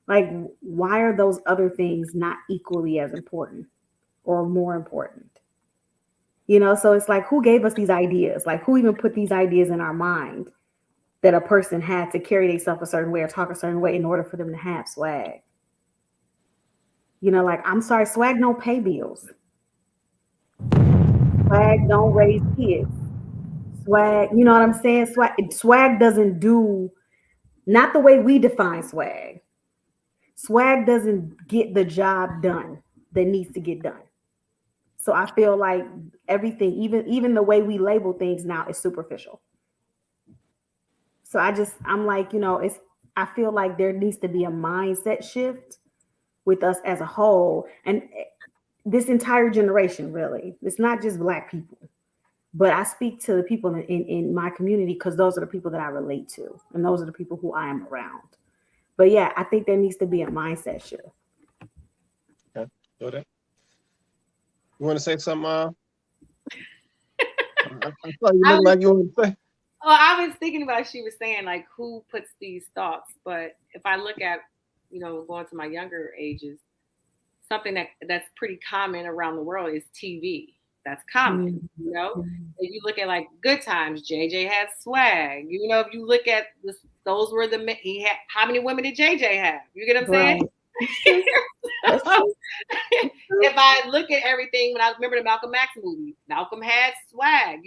Like why are those other things not equally as important or more important? So it's like, who gave us these ideas? Like, who even put these ideas in our mind that a person had to carry themselves a certain way or talk a certain way in order for them to have swag? Like, I'm sorry, swag don't pay bills. Swag don't raise kids. Swag, you know what I'm saying? Swag doesn't do, not the way we define swag. Swag doesn't get the job done that needs to get done. So I feel like everything, even the way we label things now is superficial. So I'm like, I feel like there needs to be a mindset shift with us as a whole. And this entire generation, really, it's not just Black people, but I speak to the people in my community because those are the people that I relate to. And those are the people who I am around. But yeah, I think there needs to be a mindset shift. Okay. You want to say something? I thought you looked like you want to say. Well, I was thinking about, she was saying like who puts these thoughts, but if I look at, going to my younger ages, something that's pretty common around the world is TV. That's common, If you look at like Good Times, JJ had swag. If you look at this, those were he had, how many women did JJ have? You get what I'm saying? If I look at everything, when I remember the Malcolm X movie, Malcolm had swag.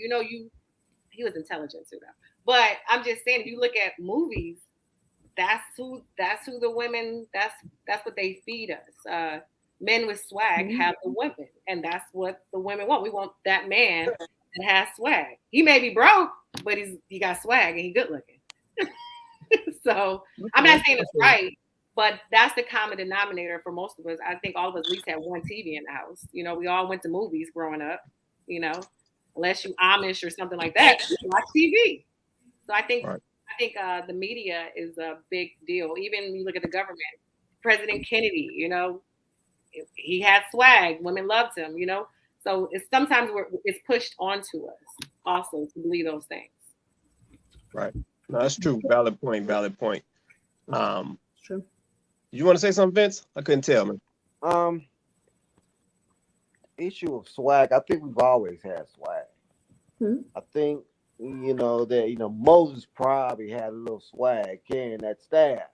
He was intelligent too, though. But I'm just saying, if you look at movies, that's who the women. That's what they feed us. Men with swag have the women, and that's what the women want. We want that man that has swag. He may be broke, but he got swag and he good looking. So I'm not saying it's right, but that's the common denominator for most of us. I think all of us at least had one TV in the house. We all went to movies growing up. Unless you Amish or something like that, you watch TV. So I think the media is a big deal. Even when you look at the government, President Kennedy, he had swag. Women loved him, So sometimes it's pushed onto us also to believe those things. Right. No, that's true. Valid point. True. You want to say something, Vince? I couldn't tell, man. Issue of swag. I think we've always had swag. I think that Moses probably had a little swag carrying that staff.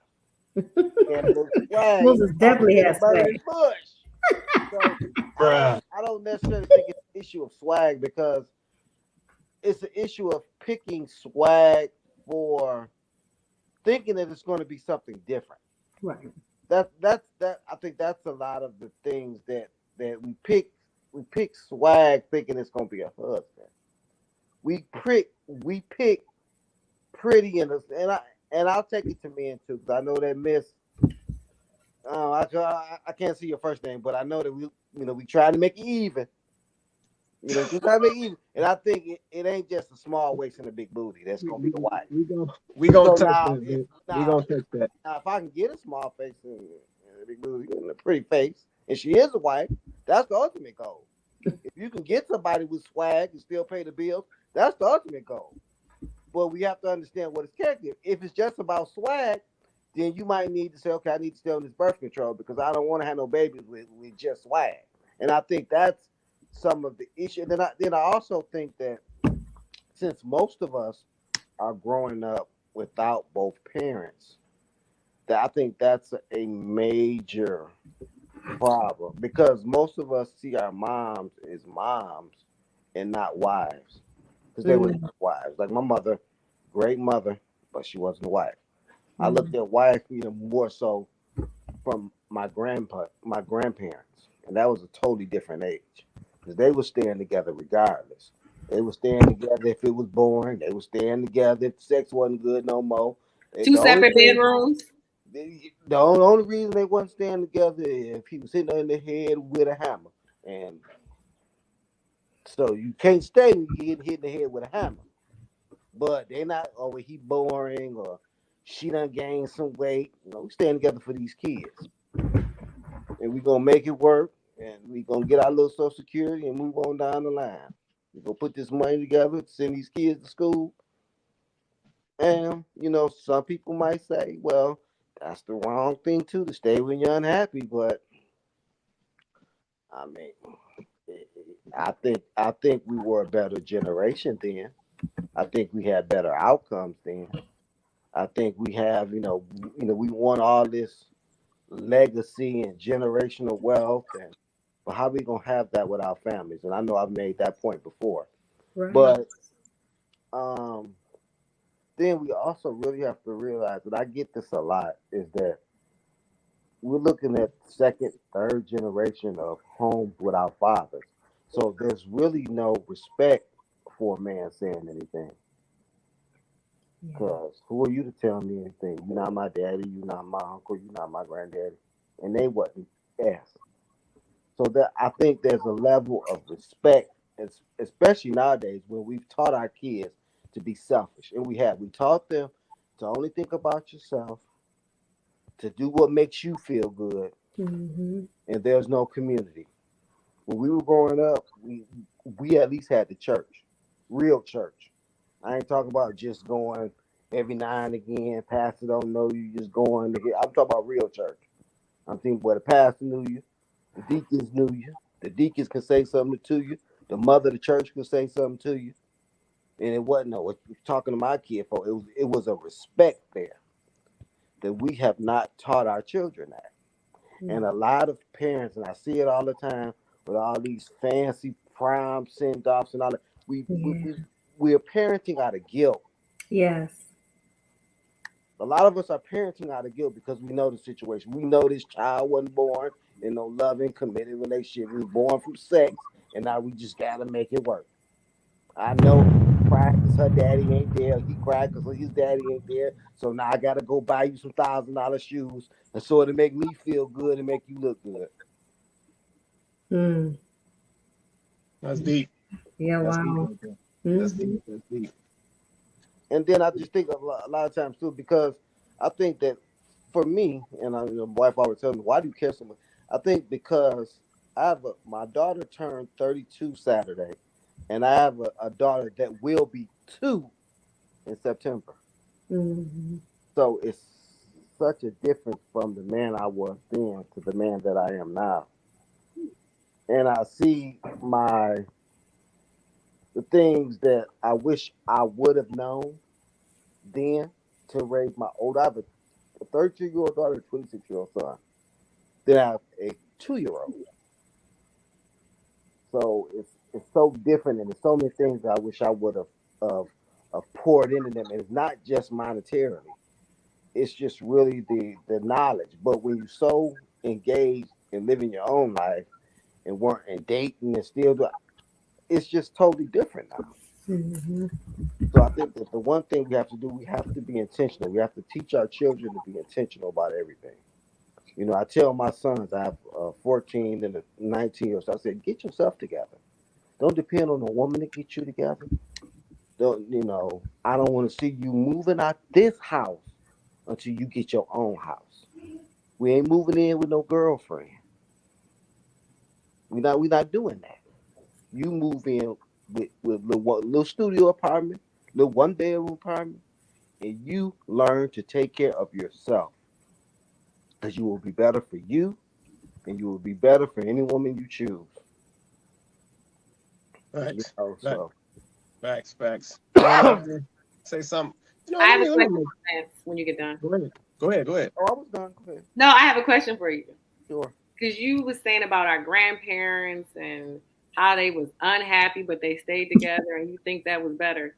Moses definitely has swag. So, I don't necessarily think it's an issue of swag because it's an issue of picking swag for thinking that it's going to be something different. Right. That. I think that's a lot of the things that we pick. We pick swag thinking it's going to be a husband. We pick pretty and I'll take it to men too because I know that Miss. I can't see your first name, but I know that we try to make it even. We try to make it even, and I think it ain't just a small waist and a big booty that's gonna be the wife. We gonna touch that. We gonna touch that. Now, if I can get a small face and a big booty and a pretty face, and she is a wife, that's the ultimate goal. If you can get somebody with swag and still pay the bills, that's the ultimate goal. But we have to understand what is character. If it's just about swag, then you might need to say, okay, I need to stay on this birth control because I don't want to have no babies with just swag. And I think that's some of the issue. And then I also think that since most of us are growing up without both parents, that I think that's a major problem because most of us see our moms as moms and not wives because they were not wives. Like my mother, great mother, but she wasn't a wife. I looked at wife more so from my grandparents, and that was a totally different age because they were staying together regardless. They were staying together if it was boring. They were staying together if sex wasn't good no more. Two The only separate thing, bedrooms. the only reason they wasn't staying together is if he was hitting her in the head with a hammer. And so you can't stay when you get hit in the head with a hammer. But they're not, oh, he boring or she done gained some weight. We staying together for these kids. And we gonna make it work. And we gonna get our little social security and move on down the line. We gonna put this money together to send these kids to school. And some people might say, well, that's the wrong thing too, to stay when you're unhappy. But I mean, I think we were a better generation then. I think we had better outcomes then. I think we have, we want all this legacy and generational wealth, but how we gonna have that with our families? And I know I've made that point before, Right. but then we also really have to realize that I get this a lot is that we're looking at second, third generation of homes without fathers. So there's really no respect for a man saying anything. Because who are you to tell me anything? You're not my daddy, you're not my uncle, you're not my granddaddy. And they wasn't asked. So that I think there's a level of respect, especially nowadays when we've taught our kids to be selfish. And we taught them to only think about yourself, to do what makes you feel good, Mm-hmm. and there's no community. When we were growing up, we at least had the church, real church. I ain't talking about just going every now and again. Pastor don't know you, just going to get. I'm talking about real church. I'm thinking where the pastor knew you, the deacons knew you, the deacons could say something to you, the mother of the church could say something to you, and it wasn't what talking to my kid for. It was a respect there that we have not taught our children that. And a lot of parents, and I see it all the time with all these fancy prom send-offs and all that. We're parenting out of guilt. Yes. A lot of us are parenting out of guilt because we know the situation. We know this child wasn't born in no loving, committed relationship. He was born from sex, and now we just gotta make it work. I know he cried because her daddy ain't there. He cried because his daddy ain't there. So now I gotta go buy you some $1,000 shoes, and so to make me feel good and make you look good. Mm. That's deep. Yeah. That's Wow. deep. That's Mm-hmm. deep. That's deep. And then I just think a lot of times too, because I think that for me, and my wife always tells me, why do you care so much? I think because my daughter turned 32 Saturday, and I have a daughter that will be 2 in September. Mm-hmm. So it's such a difference from the man I was then to the man that I am now. And I see the things that I wish I would have known then to raise my older. I have a 32-year-old daughter, a 26-year-old son. Then I have a 2-year-old. So it's so different, and there's so many things that I wish I would have poured into them. And it's not just monetarily; it's just really the knowledge. But when you're so engaged in living your own life and weren't and dating and still do, it's just totally different now. Mm-hmm. So I think that the one thing we have to do, we have to be intentional. We have to teach our children to be intentional about everything. I tell my sons, I have 14 and a 19-year-old. So I said, get yourself together. Don't depend on a woman to get you together. I don't want to see you moving out this house until you get your own house. We ain't moving in with no girlfriend. We not doing that. You move in with little studio apartment, little 1-bedroom apartment, and you learn to take care of yourself. Because you will be better for you, and you will be better for any woman you choose. Facts. So Facts. You want to say something? I have a let question me- for Vince when you get done. Go ahead. Oh, I was done. Go ahead. No, I have a question for you. Sure. Because you was saying about our grandparents and how they was unhappy, but they stayed together, and you think that was better.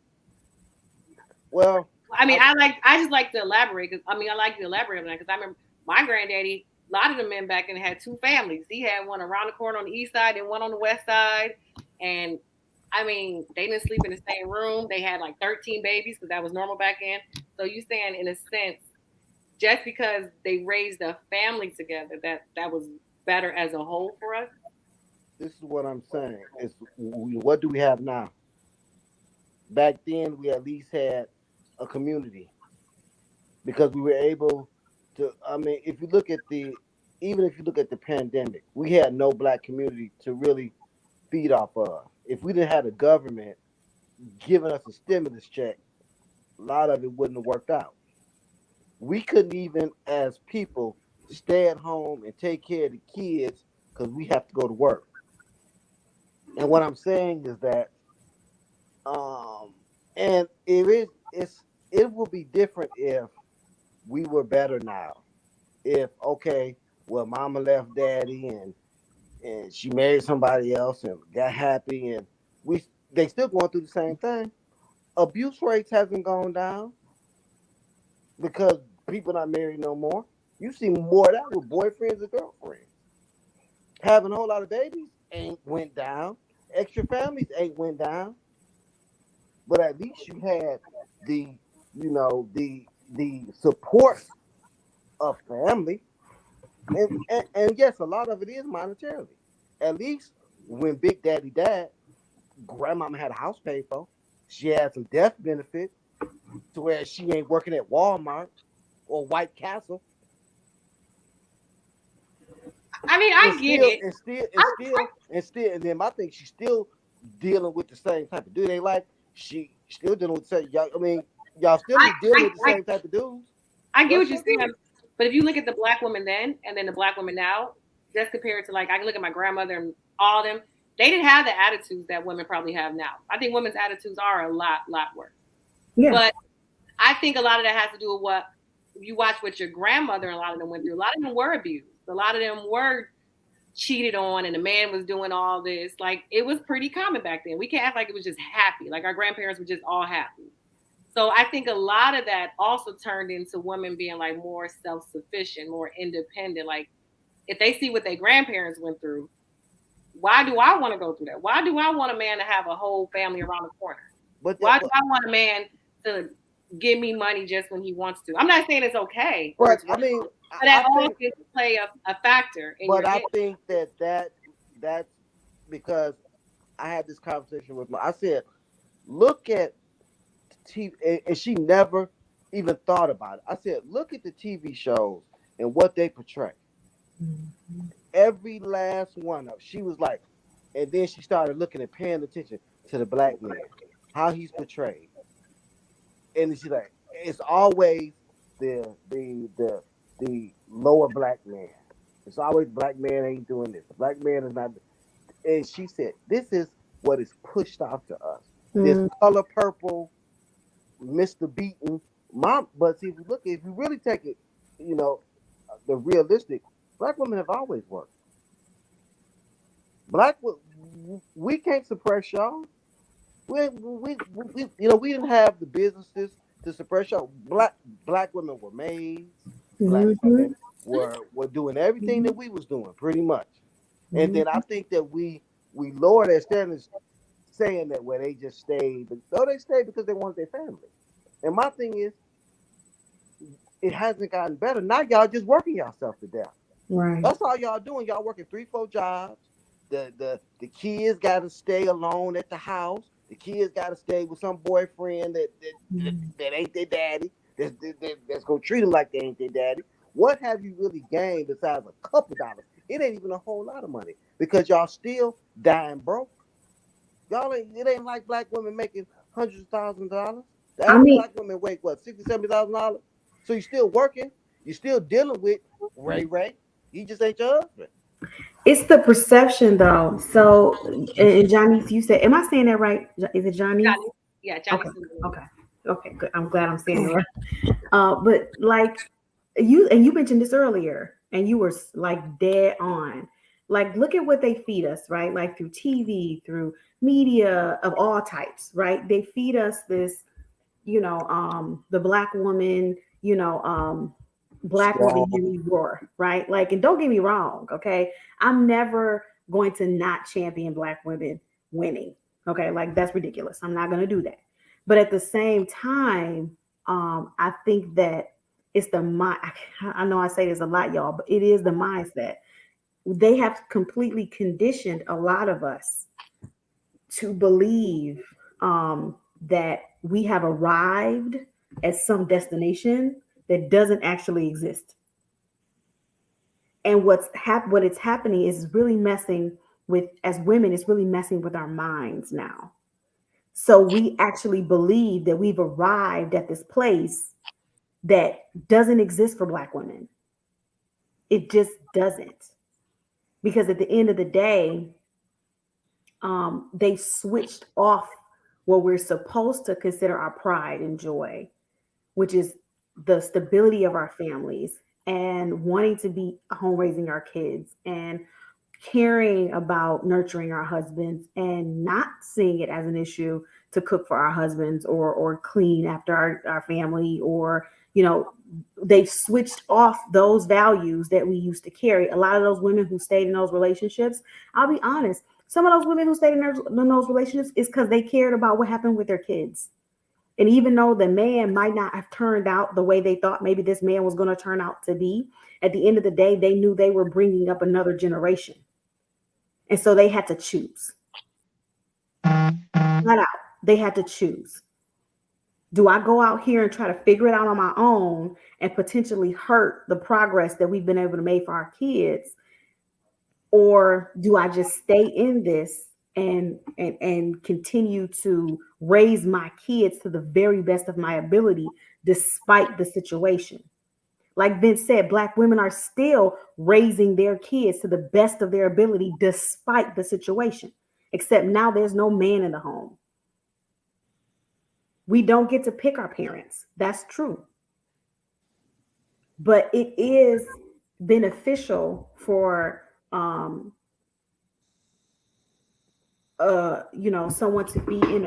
Well, I mean, I just like to elaborate because I like to elaborate on that because I remember my granddaddy. A lot of the men back then had 2 families. He had one around the corner on the east side and one on the west side, and I mean, they didn't sleep in the same room. They had like 13 babies because that was normal back then. So you saying, in a sense, just because they raised a family together, that was better as a whole for us? This is what I'm saying. What do we have now? Back then, we at least had a community because we were able to. I mean, even if you look at the pandemic, we had no black community to really feed off of. If we didn't have the government giving us a stimulus check, a lot of it wouldn't have worked out. We couldn't even, as people, stay at home and take care of the kids because we have to go to work. And what I'm saying is that, um, and it will be different if we were better now. If okay, well, mama left daddy and she married somebody else and got happy, and we they still going through the same thing. Abuse rates hasn't gone down because people not married no more. You see more of that with boyfriends and girlfriends. Having a whole lot of babies ain't went down. Extra families ain't went down. But at least you had the the support of family. And yes, a lot of it is monetarily. At least when Big Daddy died, grandmama had a house paid for. She had some death benefits to where she ain't working at Walmart or White Castle. I mean, I get it. And then I think she's still dealing with the same type of dude. They like she still dealing with the same. Y'all, I mean, y'all still dealing with the same type of dudes. I get what you're saying, but if you look at the black woman then and then the black woman now, just compared to, like, I can look at my grandmother and all of them, they didn't have the attitudes that women probably have now. I think women's attitudes are a lot worse. Yeah. But I think a lot of that has to do with what you watch with your grandmother, and a lot of them went through. A lot of them were abused. A lot of them were cheated on, and the man was doing all this. Like, it was pretty common back then. We can't act like it was just happy. Like, our grandparents were just all happy. So I think a lot of that also turned into women being like more self-sufficient, more independent. Like, if they see what their grandparents went through, why do I want to go through that? Why do I want a man to have a whole family around the corner? Why do I want a man to give me money just when he wants to? I'm not saying it's okay. But I mean, but that all can play a factor in your I think that's because I had this conversation with I said, look at TV, and she never even thought about it. I said, look at the TV shows and what they portray. Mm-hmm. Every last one of she was like, and then she started looking and paying attention to the black man, how he's portrayed, and she's like, it's always the lower black man. It's always black man ain't doing this. The black man is not. And she said, this is what is pushed out to us. Mm-hmm. This color purple, Mr. Beaton, mom. But see, if you really take it, the realistic, black women have always worked. We can't suppress y'all. We didn't have the businesses to suppress y'all. Black women were maids. Black women were doing everything that we was doing, pretty much. And then I think that we lowered their standards, saying that where they just stayed, but no, they stayed because they wanted their family. And my thing is, it hasn't gotten better. Now y'all just working yourself to death. Right. That's all y'all doing. Y'all working 3-4 jobs. The kids got to stay alone at the house. The kids got to stay with some boyfriend that ain't their daddy. That's gonna treat them like they ain't their daddy. What have you really gained besides a couple dollars? It ain't even a whole lot of money because y'all still dying broke. It ain't like black women making hundreds of thousands of dollars. Black women make what, $60,000-$70,000? So you still working, you still dealing with Ray. He just ain't your husband. It's the perception, though. So, and Johnny, you said, am I saying that right? Is it Johnny? Yeah, Johnny. Okay, good. I'm glad I'm saying it right. But like you mentioned this earlier, and you were like dead on. Like, look at what they feed us, right? Like through TV, through media of all types, right? They feed us this, the black woman, black woman give me roar, right? Like, and don't get me wrong, okay? I'm never going to not champion black women winning. Okay, like that's ridiculous. I'm not going to do that. But at the same time, I think that it's the mind. I know I say this a lot, y'all, but it is the mindset. They have completely conditioned a lot of us to believe that we have arrived at some destination that doesn't actually exist. And what it's happening is really messing with, as women, it's really messing with our minds now. So we actually believe that we've arrived at this place that doesn't exist for Black women. It just doesn't. Because at the end of the day, they switched off what we're supposed to consider our pride and joy, which is the stability of our families and wanting to be home raising our kids and caring about nurturing our husbands and not seeing it as an issue to cook for our husbands or clean after our family, or they've switched off those values that we used to carry. A lot of those women who stayed in those relationships, I'll be honest, some of those women who stayed in those relationships is because they cared about what happened with their kids. And even though the man might not have turned out the way they thought maybe this man was going to turn out to be, at the end of the day, they knew they were bringing up another generation. And so they had to choose. Flat out, they had to choose. Do I go out here and try to figure it out on my own and potentially hurt the progress that we've been able to make for our kids? Or do I just stay in this and continue to raise my kids to the very best of my ability, despite the situation? Like Vince said, Black women are still raising their kids to the best of their ability, despite the situation, except now there's no man in the home. We don't get to pick our parents. That's true. But it is beneficial for someone to be in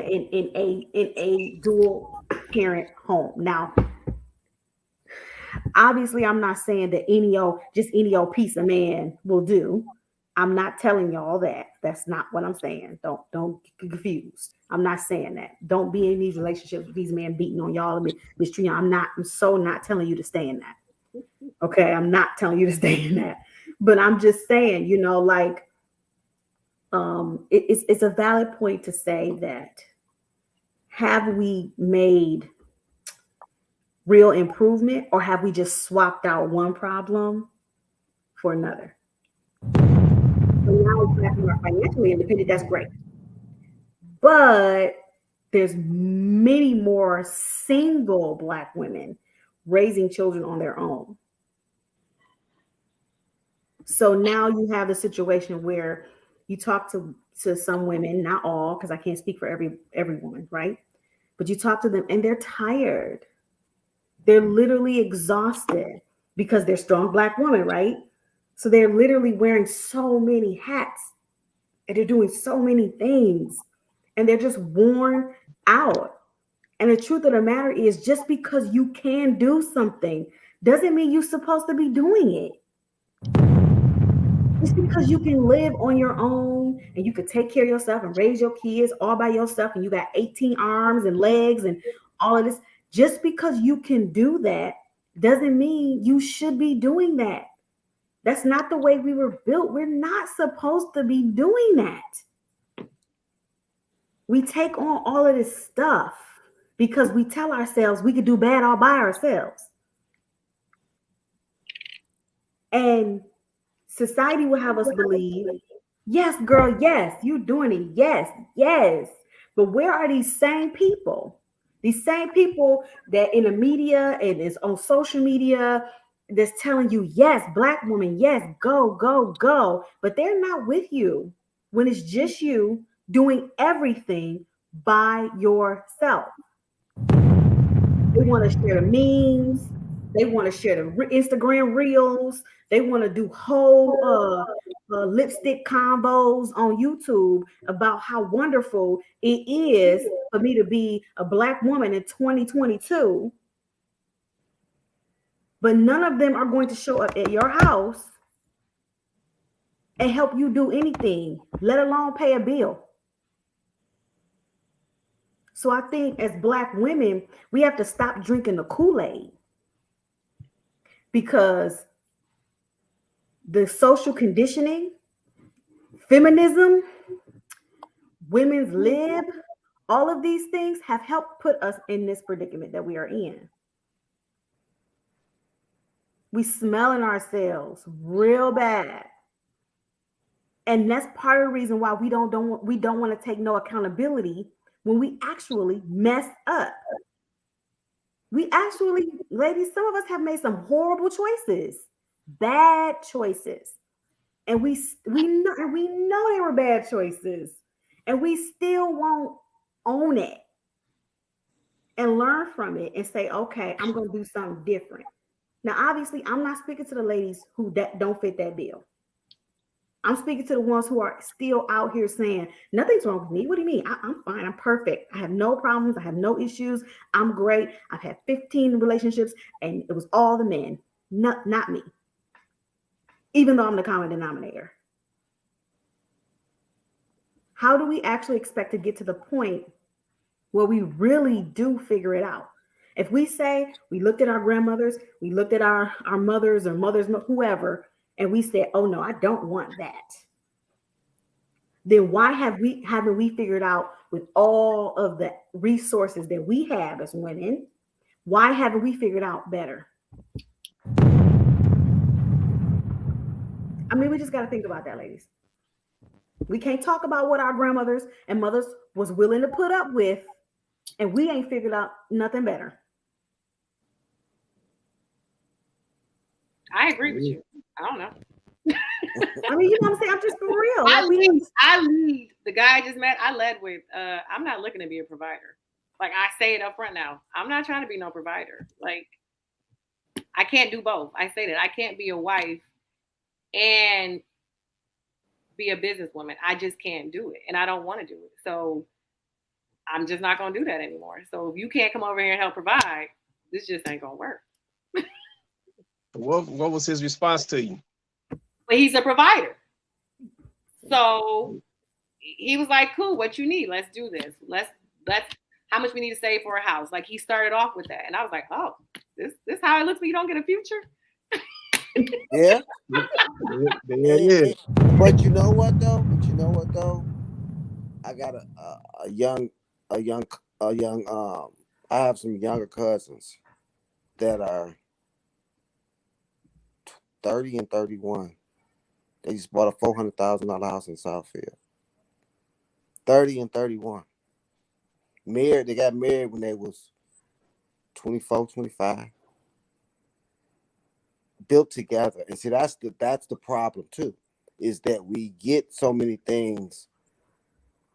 a dual parent home. Now, obviously, I'm not saying that any old piece of man will do. I'm not telling y'all that. That's not what I'm saying. Don't get confused. I'm not saying that. Don't be in these relationships with these men beating on y'all and mistreating y'all. I'm so not telling you to stay in that. Okay, I'm not telling you to stay in that. But I'm just saying, it's a valid point to say that, have we made real improvement, or have we just swapped out one problem for another? So now we are financially independent. That's great. But there's many more single Black women raising children on their own. So now you have the situation where you talk to some women, not all, because I can't speak for every woman, right? But you talk to them and they're tired. They're literally exhausted because they're strong Black women, right? So they're literally wearing so many hats and they're doing so many things and they're just worn out. And the truth of the matter is, just because you can do something doesn't mean you're supposed to be doing it. Just because you can live on your own and you can take care of yourself and raise your kids all by yourself and you got 18 arms and legs and all of this, just because you can do that doesn't mean you should be doing that. That's not the way we were built. We're not supposed to be doing that. We take on all of this stuff because we tell ourselves we could do bad all by ourselves. And society will have us believe, yes, girl, yes, you're doing it. Yes, yes. But where are these same people? These same people that in the media and is on social media that's telling you, yes, Black woman, yes, go, go, go. But they're not with you when it's just you doing everything by yourself. They want to share the memes. They want to share the Instagram reels. They want to do whole lipstick combos on YouTube about how wonderful it is for me to be a Black woman in 2022. But none of them are going to show up at your house and help you do anything, let alone pay a bill. So I think as Black women, we have to stop drinking the Kool-Aid, because the social conditioning, feminism, women's lib, all of these things have helped put us in this predicament that we are in. We smelling ourselves real bad. And that's part of the reason why we don't want to take no accountability when we actually mess up. We actually, ladies, some of us have made some horrible choices, bad choices. And we know they were bad choices. And we still won't own it and learn from it and say, okay, I'm going to do something different. Now, obviously, I'm not speaking to the ladies who don't fit that bill. I'm speaking to the ones who are still out here saying, nothing's wrong with me. What do you mean? I'm fine. I'm perfect. I have no problems. I have no issues. I'm great. I've had 15 relationships and it was all the men, not me. Even though I'm the common denominator. How do we actually expect to get to the point where we really do figure it out? If we say we looked at our grandmothers, we looked at our mothers or mothers, whoever, and we said, oh no, I don't want that. Then why haven't we figured out, with all of the resources that we have as women, why haven't we figured out better? I mean, we just got to think about that, ladies. We can't talk about what our grandmothers and mothers was willing to put up with, and we ain't figured out nothing better. I agree with you. I don't know. I mean, you know what I'm saying? I'm just for real. I lead the guy I just met. I led with, I'm not looking to be a provider. Like, I say it up front now. I'm not trying to be no provider. Like, I can't do both. I say that I can't be a wife and be a businesswoman. I just can't do it. And I don't want to do it. So I'm just not going to do that anymore. So if you can't come over here and help provide, this just ain't going to work. What was his response to you? But he's a provider. So he was like, cool, what you need? Let's do this. Let's how much we need to save for a house. Like, he started off with that. And I was like, oh, this how it looks when you don't get a future? Yeah. Yeah. But you know what though? I got a young I have some younger cousins that are 30 and 31. They just bought a $400,000 house in Southfield. 30 and 31. Married, they got married when they was 24, 25. Built together. And see, that's the problem too, is that we get so many things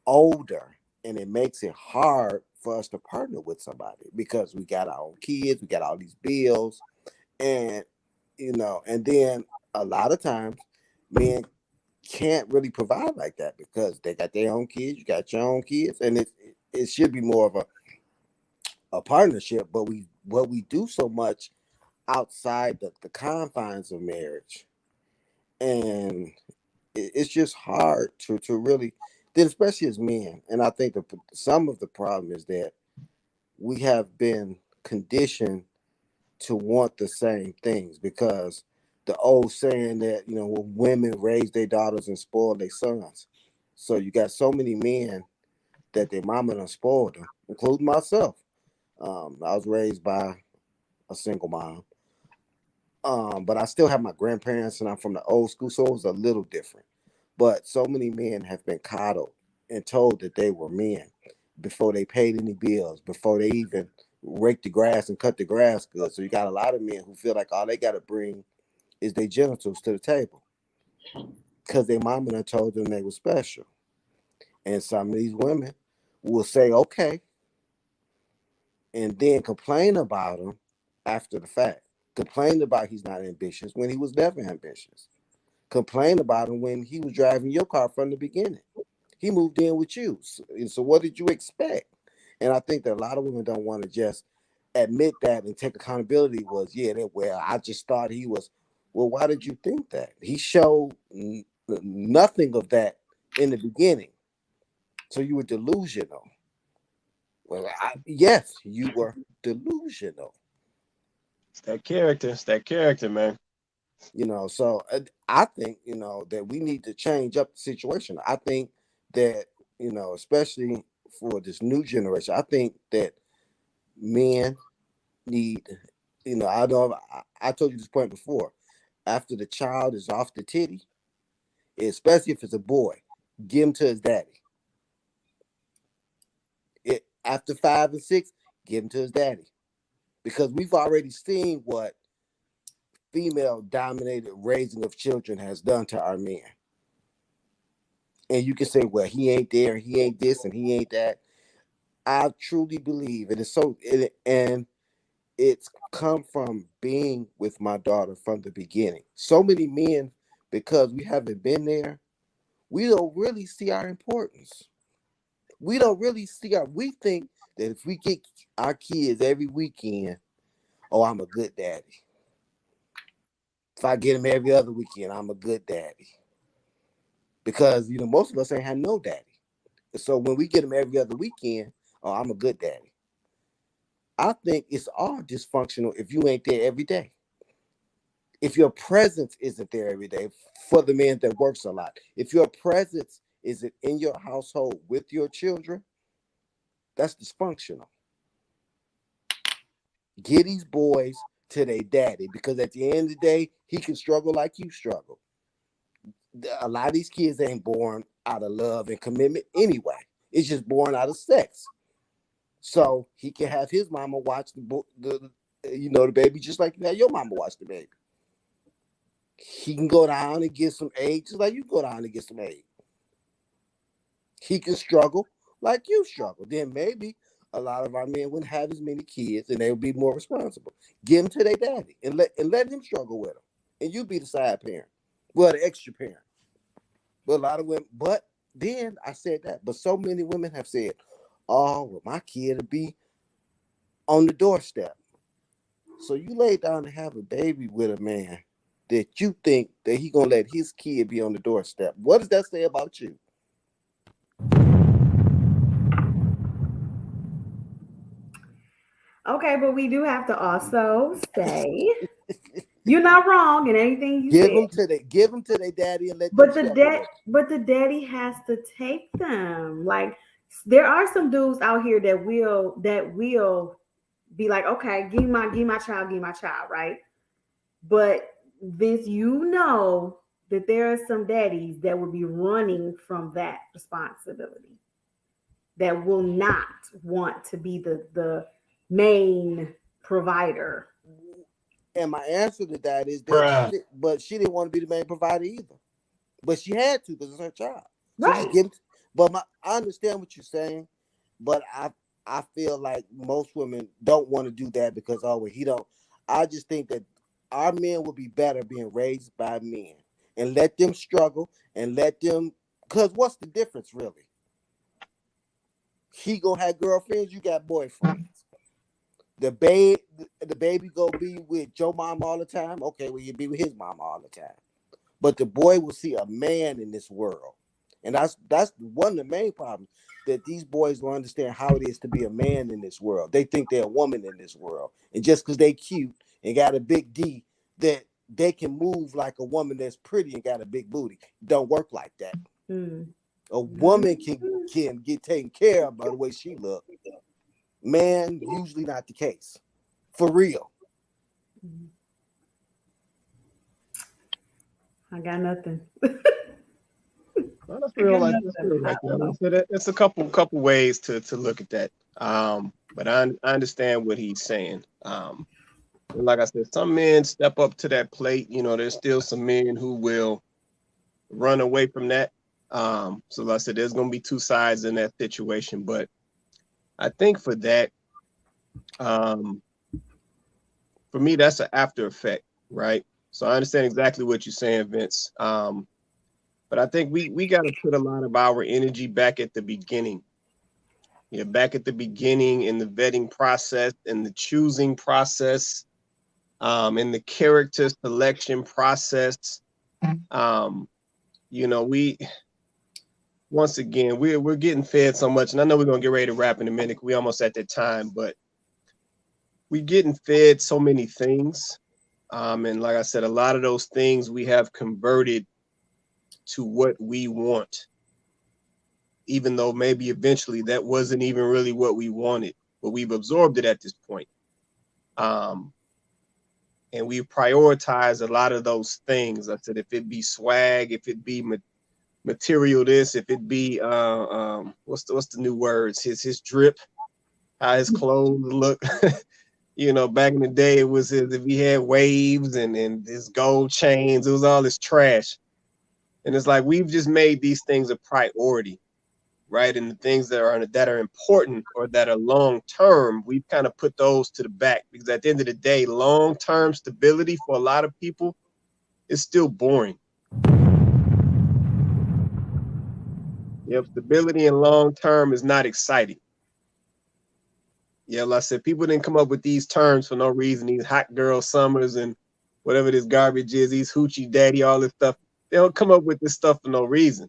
older and it makes it hard for us to partner with somebody because we got our own kids, we got all these bills, and and then a lot of times men can't really provide like that because they got their own kids, you got your own kids, and it should be more of a partnership, but we do so much outside the confines of marriage, and it's just hard to really, then especially as men. And I think some of the problem is that we have been conditioned to want the same things, because the old saying that when women raise their daughters and spoil their sons, so you got so many men that their mama done spoiled them, including myself. I was raised by a single mom, but I still have my grandparents, and I'm from the old school, so it was a little different. But so many men have been coddled and told that they were men before they paid any bills, before they even raked the grass and cut the grass good. So you got a lot of men who feel like all they got to bring is their genitals to the table because their mama done told them they were special. And some of these women will say, okay, and then complain about him after the fact. Complain about he's not ambitious when he was never ambitious. Complain about him when he was driving your car from the beginning. He moved in with you. So what did you expect? And I think that a lot of women don't want to just admit that and take accountability. I just thought he was. Well, why did you think that? He showed nothing of that in the beginning. So you were delusional. Well, yes, you were delusional. It's that character. It's that character, man. So I think, that we need to change up the situation. I think that, especially for this new generation, I think that men need, I know I told you this point before. After the child is off the titty, especially if it's a boy, give him to his daddy. After 5 and 6, give him to his daddy. Because we've already seen what female dominated raising of children has done to our men. And you can say, well, he ain't there, he ain't this, and he ain't that. I truly believe it is so, and it's come from being with my daughter from the beginning. So many men, because we haven't been there, we don't really see our importance. We don't really see we think that if we get our kids every weekend, oh, I'm a good daddy. If I get them every other weekend, I'm a good daddy. Because, most of us ain't had no daddy. So when we get them every other weekend, oh, I'm a good daddy. I think it's all dysfunctional if you ain't there every day. If your presence isn't there every day, for the man that works a lot, if your presence isn't in your household with your children, that's dysfunctional. Get these boys to their daddy, because at the end of the day, he can struggle like you struggle. A lot of these kids ain't born out of love and commitment anyway. It's just born out of sex. So he can have his mama watch the baby just like you had your mama watch the baby. He can go down and get some aid just like you go down and get some aid. He can struggle like you struggle. Then maybe a lot of our men wouldn't have as many kids and they would be more responsible. Give them to their daddy and let him struggle with them. And you be the side parent. Well, the extra parent. But a lot of women, but then I said that, but so many women have said, oh, well, my kid will be on the doorstep. So you lay down to have a baby with a man that you think that he gonna let his kid be on the doorstep. What does that say about you? Okay, but we do have to also say you're not wrong in anything you Give said. Give them to their daddy and let But them the daddy has to take them. Like there are some dudes out here that will be like, okay, give me my child, right? But Vince, that there are some daddies that will be running from that responsibility, that will not want to be the main provider. And my answer to that is that she didn't want to be the main provider either. But she had to because it's her child. So Right. I understand what you're saying, but I feel like most women don't want to do that because he don't. I just think that our men would be better being raised by men and let them struggle and let them, because what's the difference really? He gonna have girlfriends, you got boyfriends. The baby go be with your mom all the time. Okay, well, you be with his mom all the time. But the boy will see a man in this world. And that's one of the main problems, that these boys don't understand how it is to be a man in this world. They think they're a woman in this world. And just because they cute and got a big D, that they can move like a woman that's pretty and got a big booty. Don't work like that. A woman can get taken care of by the way she looks. Man, usually not the case. For real. I got nothing. Well, that's real like that. It's a couple ways to look at that. But I understand what he's saying. Like I said, some men step up to that plate. There's still some men who will run away from that. So like I said, there's gonna be two sides in that situation. But I think for that, for me, that's an after effect, right? So I understand exactly what you're saying, Vince. But I think we got to put a lot of our energy back at the beginning. Back at the beginning in the vetting process, in the choosing process, in the character selection process. once again, we're getting fed so much, and I know we're gonna get ready to wrap in a minute. We almost at that time, but we're getting fed so many things, and like I said, a lot of those things we have converted to what we want, even though maybe eventually that wasn't even really what we wanted, but we've absorbed it at this point. And we prioritize a lot of those things. I said, if it be swag, if it be material, this, if it be what's the new words? His drip, how his clothes look. You know, back in the day, it was if he had waves and his gold chains, it was all this trash. And it's like we've just made these things a priority, right? And the things that are important or that are long term, we've kind of put those to the back, because at the end of the day, long term stability for a lot of people is still boring. Yep, stability and long term is not exciting. Yeah, like I said, people didn't come up with these terms for no reason. These hot girl summers and whatever this garbage is, these hoochie daddy, all this stuff. They don't come up with this stuff for no reason,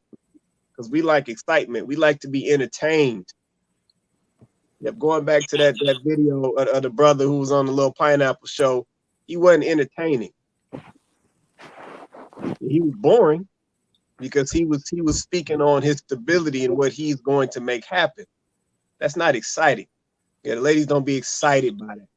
because we like excitement. We like to be entertained. Yep, going back to that video of the brother who was on the little pineapple show, he wasn't entertaining. He was boring because he was speaking on his stability and what he's going to make happen. That's not exciting. Yeah, the ladies don't be excited by that.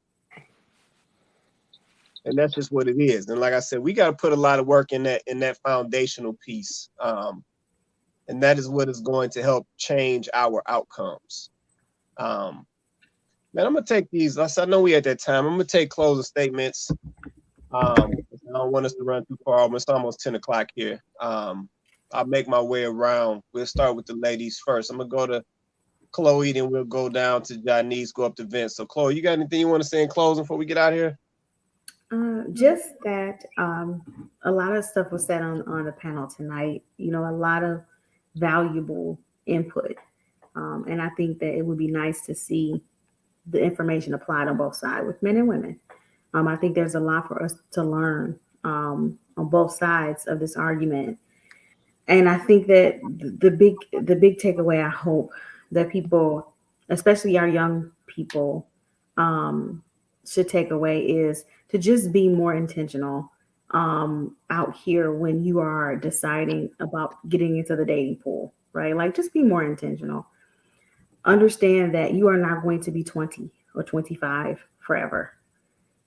And that's just what it is. And like I said, we got to put a lot of work in that foundational piece. And that is what is going to help change our outcomes. Man, I'm gonna take these. I know we at that time. I'm gonna take closing statements. I don't want us to run too far. It's almost 10 o'clock here. I'll make my way around. We'll start with the ladies first. I'm gonna go to Chloe, then we'll go down to Janice, go up to Vince. So Chloe, you got anything you want to say in closing before we get out of here? Just that a lot of stuff was said on the panel tonight. You know, a lot of valuable input. And I think that it would be nice to see the information applied on both sides with men and women. I think there's a lot for us to learn on both sides of this argument. And I think that the big takeaway, I hope that people, especially our young people, should take away is to just be more intentional out here when you are deciding about getting into the dating pool, right? Like, just be more intentional. Understand that you are not going to be 20 or 25 forever.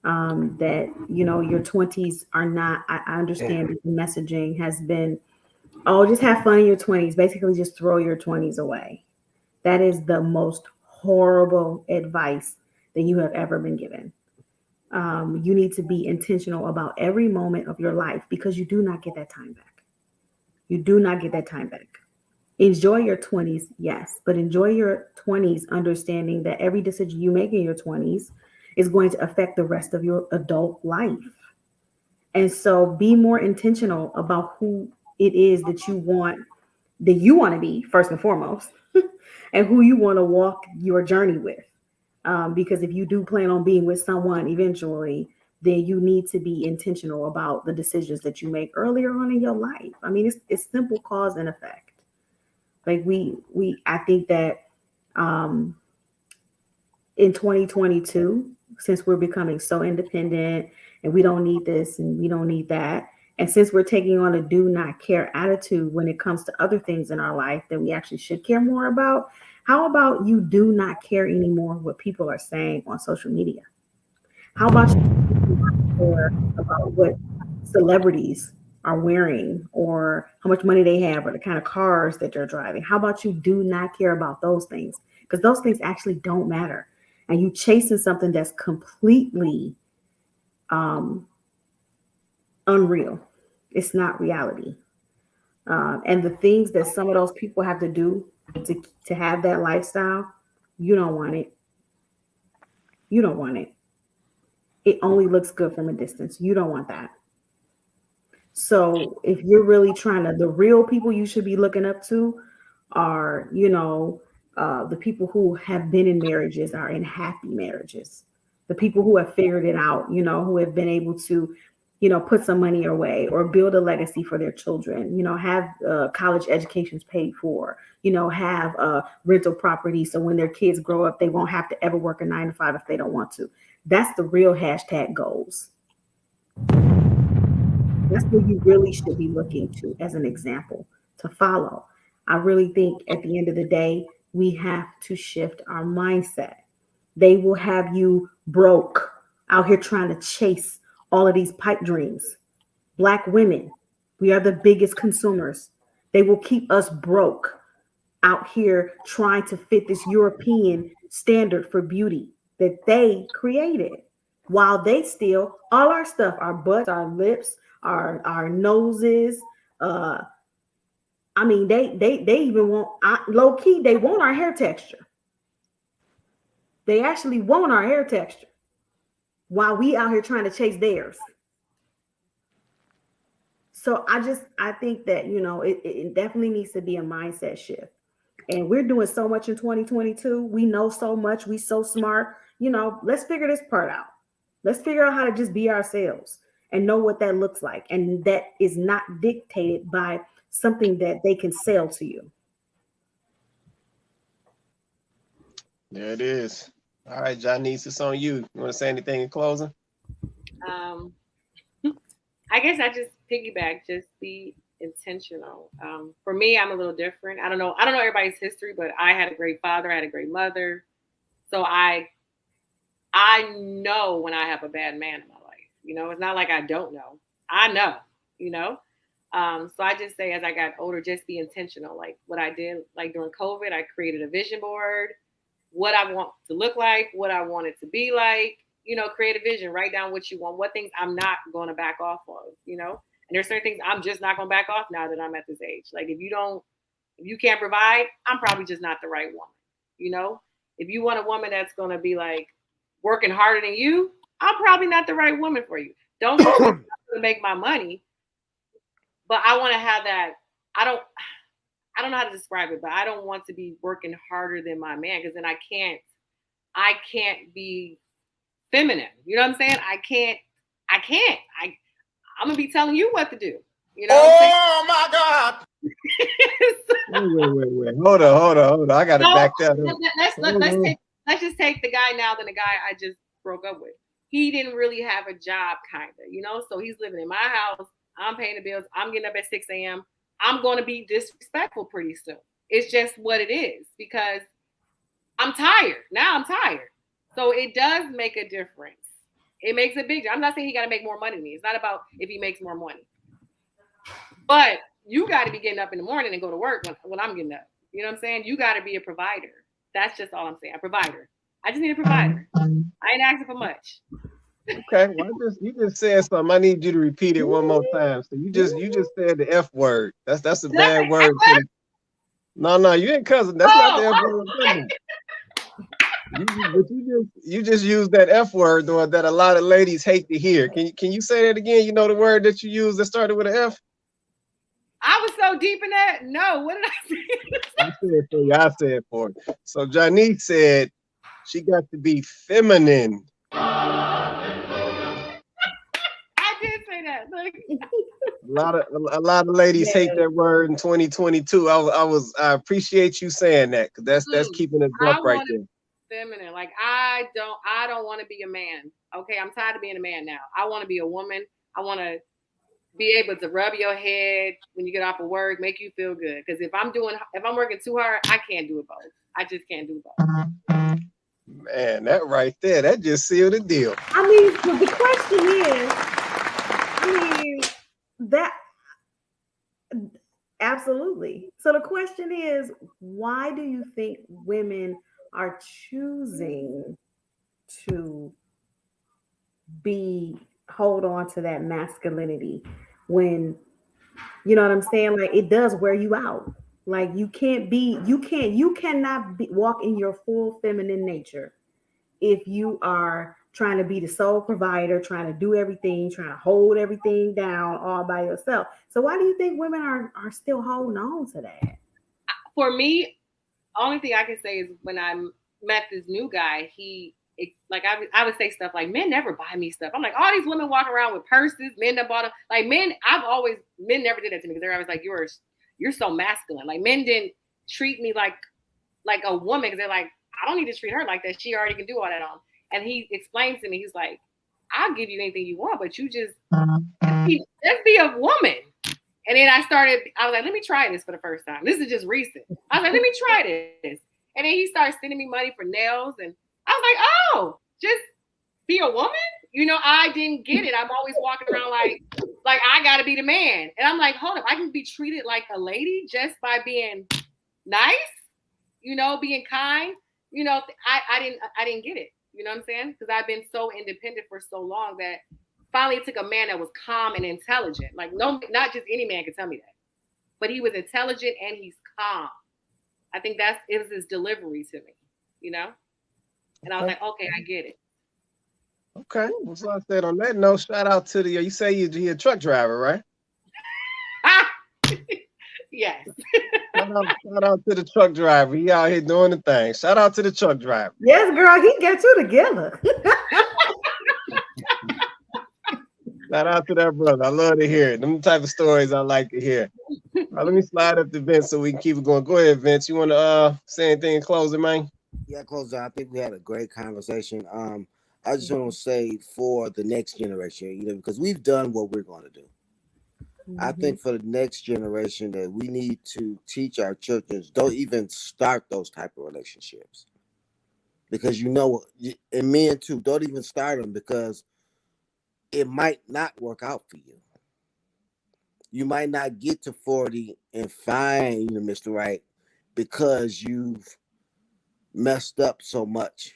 That, you know, your 20s are not, I understand that the messaging has been, oh, just have fun in your 20s. Basically, just throw your 20s away. That is the most horrible advice that you have ever been given. You need to be intentional about every moment of your life, because you do not get that time back. You do not get that time back. Enjoy your 20s, yes, but enjoy your 20s understanding that every decision you make in your 20s is going to affect the rest of your adult life. And so be more intentional about who it is that you want to be, first and foremost, and who you want to walk your journey with. Because if you do plan on being with someone eventually, then you need to be intentional about the decisions that you make earlier on in your life. I mean, it's simple cause and effect. Like I think that in 2022, since we're becoming so independent and we don't need this and we don't need that, and since we're taking on a do not care attitude when it comes to other things in our life that we actually should care more about, how about you do not care anymore what people are saying on social media? How about you not care about what celebrities are wearing or how much money they have or the kind of cars that they're driving? How about you do not care about those things? Because those things actually don't matter. And you chasing something that's completely unreal. It's not reality. And the things that some of those people have to do to have that lifestyle, you don't want it. You don't want it. It only looks good from a distance. You don't want that. So if you're really the real people you should be looking up to are, the people who have been in marriages, are in happy marriages. The people who have figured it out, who have been able to put some money away or build a legacy for their children, have college educations paid for, have rental property. So when their kids grow up, they won't have to ever work a 9 to 5 if they don't want to. That's the real hashtag goals. That's what you really should be looking to as an example to follow. I really think at the end of the day, we have to shift our mindset. They will have you broke out here trying to chase all of these pipe dreams. Black women, we are the biggest consumers. They will keep us broke out here trying to fit this European standard for beauty that they created while they steal all our stuff, our butts, our lips, our noses. I mean, they even want low key, they want our hair texture. They actually want our hair texture while we out here trying to chase theirs. So I think that, it definitely needs to be a mindset shift. And we're doing so much in 2022. We know so much. We so smart. Let's figure this part out. Let's figure out how to just be ourselves and know what that looks like. And that is not dictated by something that they can sell to you. There it is. All right, Janice, it's on you. You want to say anything in closing? I guess I just piggyback, just be intentional. For me, I'm a little different. I don't know everybody's history, but I had a great father, I had a great mother. So I know when I have a bad man in my life. It's not like I don't know. I know, So I just say as I got older, just be intentional. Like what I did, like during COVID, I created a vision board, what I want to look like, what I want it to be like, create a vision, write down what you want, what things I'm not going to back off of, and there's certain things I'm just not going to back off now that I'm at this age. Like if you can't provide, I'm probably just not the right woman. If you want a woman that's going to be like working harder than you, I'm probably not the right woman for you. Don't just to make my money, but I want to have that. I don't know how to describe it, but I don't want to be working harder than my man because then I can't be feminine. You know what I'm saying? I'm gonna be telling you what to do. Oh my God. Wait. Hold on. I gotta back that up. Let's just take the guy now than the guy I just broke up with. He didn't really have a job, kinda, so he's living in my house. I'm paying the bills. I'm getting up at 6 a.m. I'm going to be disrespectful pretty soon. It's just what it is because I'm tired. Now I'm tired. So it does make a difference. It makes a big difference. I'm not saying he got to make more money than me. It's not about if he makes more money. But you got to be getting up in the morning and go to work when I'm getting up. You know what I'm saying? You got to be a provider. That's just all I'm saying. A provider. I just need a provider. I ain't asking for much. Okay, well, you just said something. I need you to repeat it one more time. So you just said the F word. That's a bad word. No, you ain't cousin. That's not the F word. You just used that F word though that a lot of ladies hate to hear. Can you say that again? You know the word that you used that started with an F? I was so deep in that. No, what did I say? I said it for you. So Janice said she got to be feminine. I did say that. A lot of ladies hate that word in 2022. I appreciate you saying that because that's keeping us up right there. Feminine, like I don't want to be a man. Okay, I'm tired of being a man now. I want to be a woman. I want to be able to rub your head when you get off of work, make you feel good. Because if I'm working too hard, I can't do it both. I just can't do both. Man, that right there, that just sealed the deal. I mean, the question is, that absolutely. So the question is, why do you think women are choosing to hold on to that masculinity when, you know what I'm saying? Like it does wear you out. Like you cannot walk in your full feminine nature if you are trying to be the sole provider, trying to do everything, trying to hold everything down all by yourself. So why do you think women are still holding on to that? For me, only thing I can say is when I met this new guy, he like I would say stuff like, men never buy me stuff. I'm like, all these women walking around with purses, men that bought them. Like men never did that to me because they're always like, you're so masculine. Like men didn't treat me like a woman because they're like, I don't need to treat her like that. She already can do all that on. And he explains to me, he's like, I'll give you anything you want, but you just be a woman. And then I was like, let me try this for the first time. This is just recent. I was like, let me try this. And then he started sending me money for nails. And I was like, oh, just be a woman? You know, I didn't get it. I'm always walking around like I got to be the man. And I'm like, hold up, I can be treated like a lady just by being nice, you know, being kind. You know, I didn't get it. You know what I'm saying? Because I've been so independent for so long that finally it took a man that was calm and intelligent. Like, no, not just any man could tell me that. But he was intelligent and he's calm. I think it was his delivery to me, you know? And I was like, okay, I get it. Okay. Well, so I said on that note, shout out to you say you're a truck driver, right? Yes. Shout out to the truck driver. He out here doing the thing. Shout out to the truck driver. Yes, girl, he gets you together. Shout out to that brother. I love to hear it. Them type of stories I like to hear. Let me slide up to Vince so we can keep it going. Go ahead, Vince. You want to say anything in closing, man? Yeah, closing. I think we had a great conversation. I just want to say for the next generation, you know, because we've done what we're going to do. I think for the next generation that we need to teach our children, don't even start those type of relationships. Because you know, and men too, don't even start them because it might not work out for you. You might not get to 40 and find Mr. Right because you've messed up so much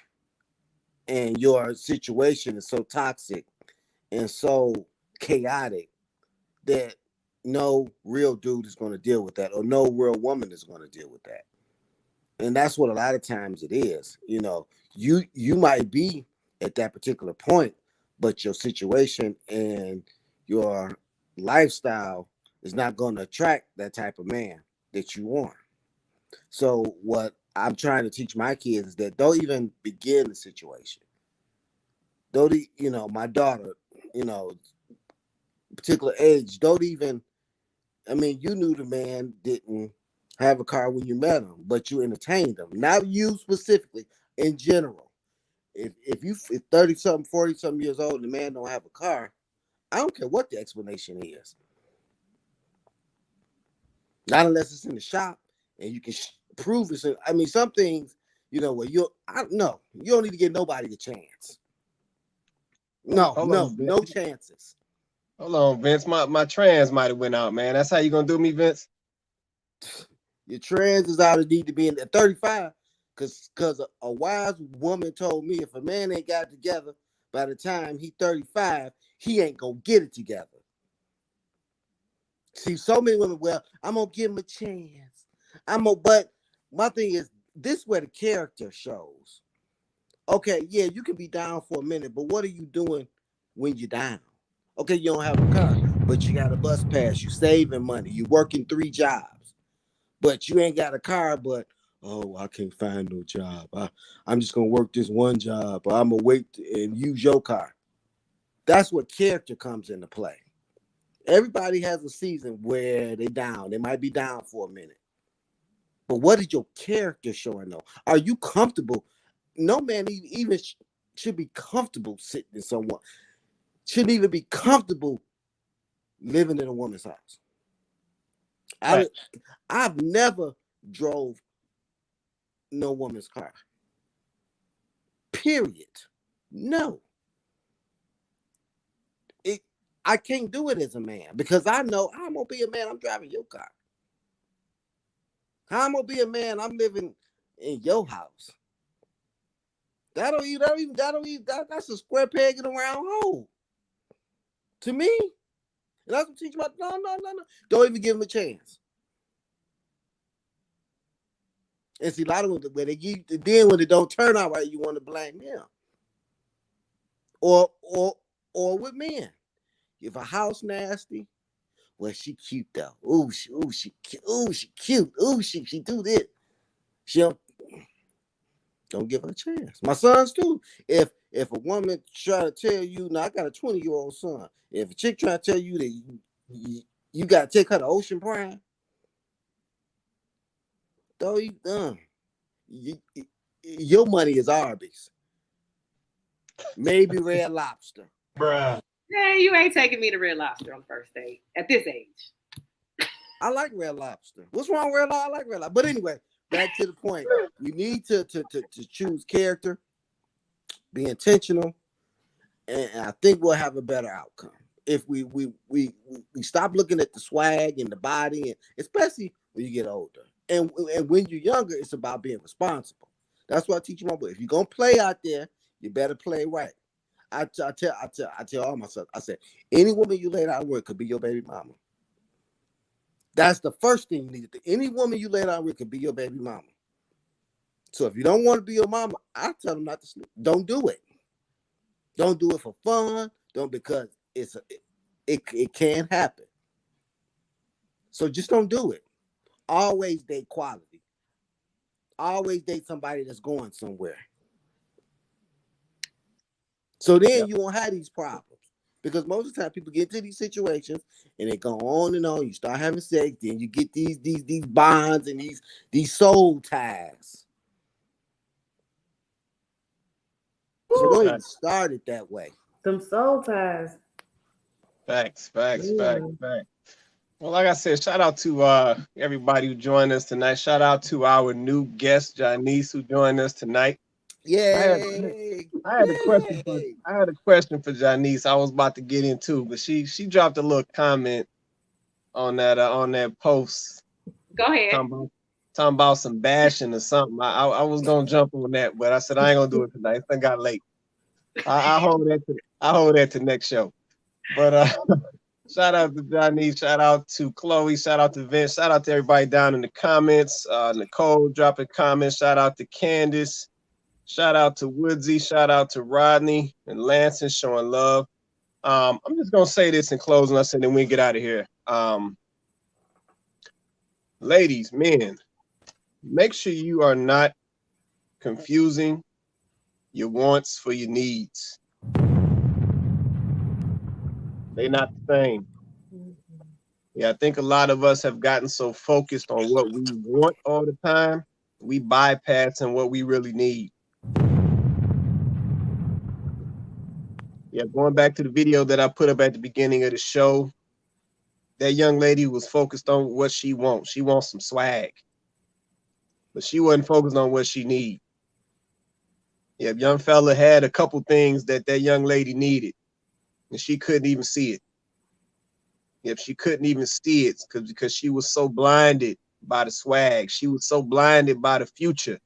and your situation is so toxic and so chaotic that no real dude is going to deal with that, or no real woman is going to deal with that. And that's what a lot of times it is. You know, you might be at that particular point, but your situation and your lifestyle is not going to attract that type of man that you want. So what I'm trying to teach my kids is that don't even begin the situation. Don't, my daughter, particular age, don't even, you knew the man didn't have a car when you met him, but you entertained him. Not you specifically, in general. If you 30 something, 40 something years old and the man don't have a car, I don't care what the explanation is. Not unless it's in the shop and you can prove it. Some things, where you don't need to give nobody a chance. No chances. Hold on, Vince. My trans might have went out, man. That's how you gonna do me, Vince? Your trans is out of need to be in at 35. Because a wise woman told me if a man ain't got it together by the time he 35, he ain't gonna get it together. See, so many women, well, I'm gonna give him a chance. But my thing is, this is where the character shows. Okay, yeah, you can be down for a minute, but what are you doing when you're down? Okay, you don't have a car, but you got a bus pass, you saving money, you working 3 jobs, but you ain't got a car, but I can't find no job. I'm just gonna work this one job, or I'm gonna wait and use your car. That's what character comes into play. Everybody has a season where they down. They might be down for a minute. But what is your character showing though? Are you comfortable? No man even should be comfortable sitting in someone. Shouldn't even be comfortable living in a woman's house. Right. I've never drove no woman's car. Period. No. I can't do it as a man because I know I'm gonna be a man. I'm driving your car. How I'm gonna be a man? I'm living in your house. That's a square peg in a round hole. To me, and that's what teach about. No. Don't even give him a chance. And see, a lot of them, when when it don't turn out right, you want to blame him. Or with men. If a house nasty, well, she cute though. She cute. She do this. Don't give her a chance. My sons too. If a woman try to tell you, now I got a 20-year-old son. If a chick try to tell you that you got to take her to Ocean Prime, though your money is Arby's. Maybe Red Lobster. Bruh. Yeah, you ain't taking me to Red Lobster on first date at this age. I like Red Lobster. What's wrong with Red Lobster? I like Red Lobster. But anyway, back to the point. We need to choose character, be intentional, and I think we'll have a better outcome if we stop looking at the swag and the body, and especially when you get older. And when you're younger, it's about being responsible. That's what I teach my boy. If you're gonna play out there, you better play right. I tell all my sons, I said, any woman you lay down with could be your baby mama. That's the first thing you need to do. Any woman you lay down with could be your baby mama. So if you don't want to be your mama, I tell them not to sleep. Don't do it. Don't do it for fun. Don't, because it can happen. So just don't do it. Always date quality. Always date somebody that's going somewhere. So then you won't have these problems. Because most of the time people get into these situations and they go on and on. You start having sex, then you get these bonds and these soul ties. So don't even start it that way. Them soul ties. Facts. Well, like I said, shout out to everybody who joined us tonight. Shout out to our new guest, Janice, who joined us tonight. Yay! I had a question for Janice. I was about to get into, but she dropped a little comment on that post. Go ahead. Talking about some bashing or something. I was gonna jump on that, but I said I ain't gonna do it tonight. It got late. I hold that to next show. But shout out to Janice, shout out to Chloe, shout out to Vince, shout out to everybody down in the comments. Nicole dropping comments. Shout out to Candace. Shout out to Woodsy, shout out to Rodney and Lansing showing love. I'm just gonna say this in closing, and then we get out of here. Ladies, men, make sure you are not confusing your wants for your needs. They're not the same. Yeah, I think a lot of us have gotten so focused on what we want all the time, we bypassing what we really need. Yeah, going back to the video that I put up at the beginning of the show, that young lady was focused on what she wants. She wants some swag, but she wasn't focused on what she needs. Yeah, young fella had a couple things that young lady needed, and she couldn't even see it. Yep, she couldn't even see it because she was so blinded by the swag. She was so blinded by the future.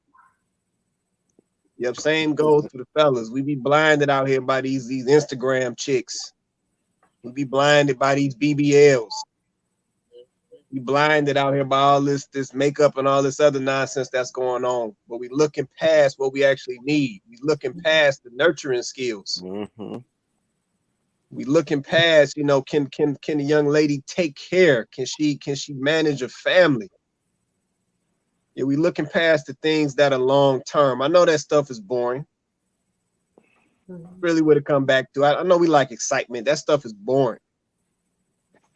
Yep, same goes to the fellas. We be blinded out here by these Instagram chicks. We be blinded by these BBLs. We blinded out here by all this makeup and all this other nonsense that's going on. But we looking past what we actually need. We looking past the nurturing skills. Mm-hmm. We looking past, can the young lady take care? Can she manage a family? Yeah, we looking past the things that are long term. I know that stuff is boring. Really what it come back to. I know we like excitement. That stuff is boring.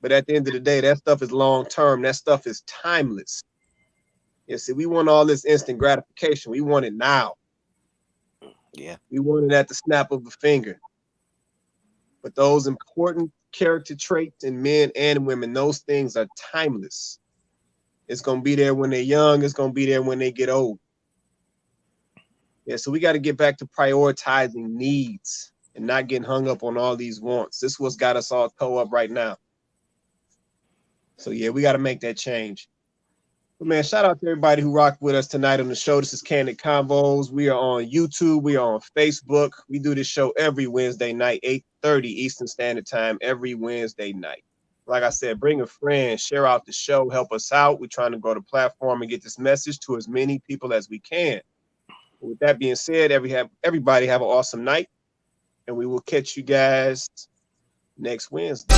But at the end of the day, that stuff is long term. That stuff is timeless. Yeah, see, we want all this instant gratification. We want it now. Yeah. We want it at the snap of a finger. But those important character traits in men and women, those things are timeless. It's going to be there when they're young. It's going to be there when they get old. Yeah, so we got to get back to prioritizing needs and not getting hung up on all these wants. This is what's got us all toe up right now. So, yeah, we got to make that change. But, man, shout out to everybody who rocked with us tonight on the show. This is Kandid Konvos. We are on YouTube. We are on Facebook. We do this show every Wednesday night, 8:30 Eastern Standard Time, every Wednesday night. Like I said, bring a friend, share out the show, help us out. We're trying to grow the platform and get this message to as many people as we can. With that being said, everybody have an awesome night, and we will catch you guys next Wednesday.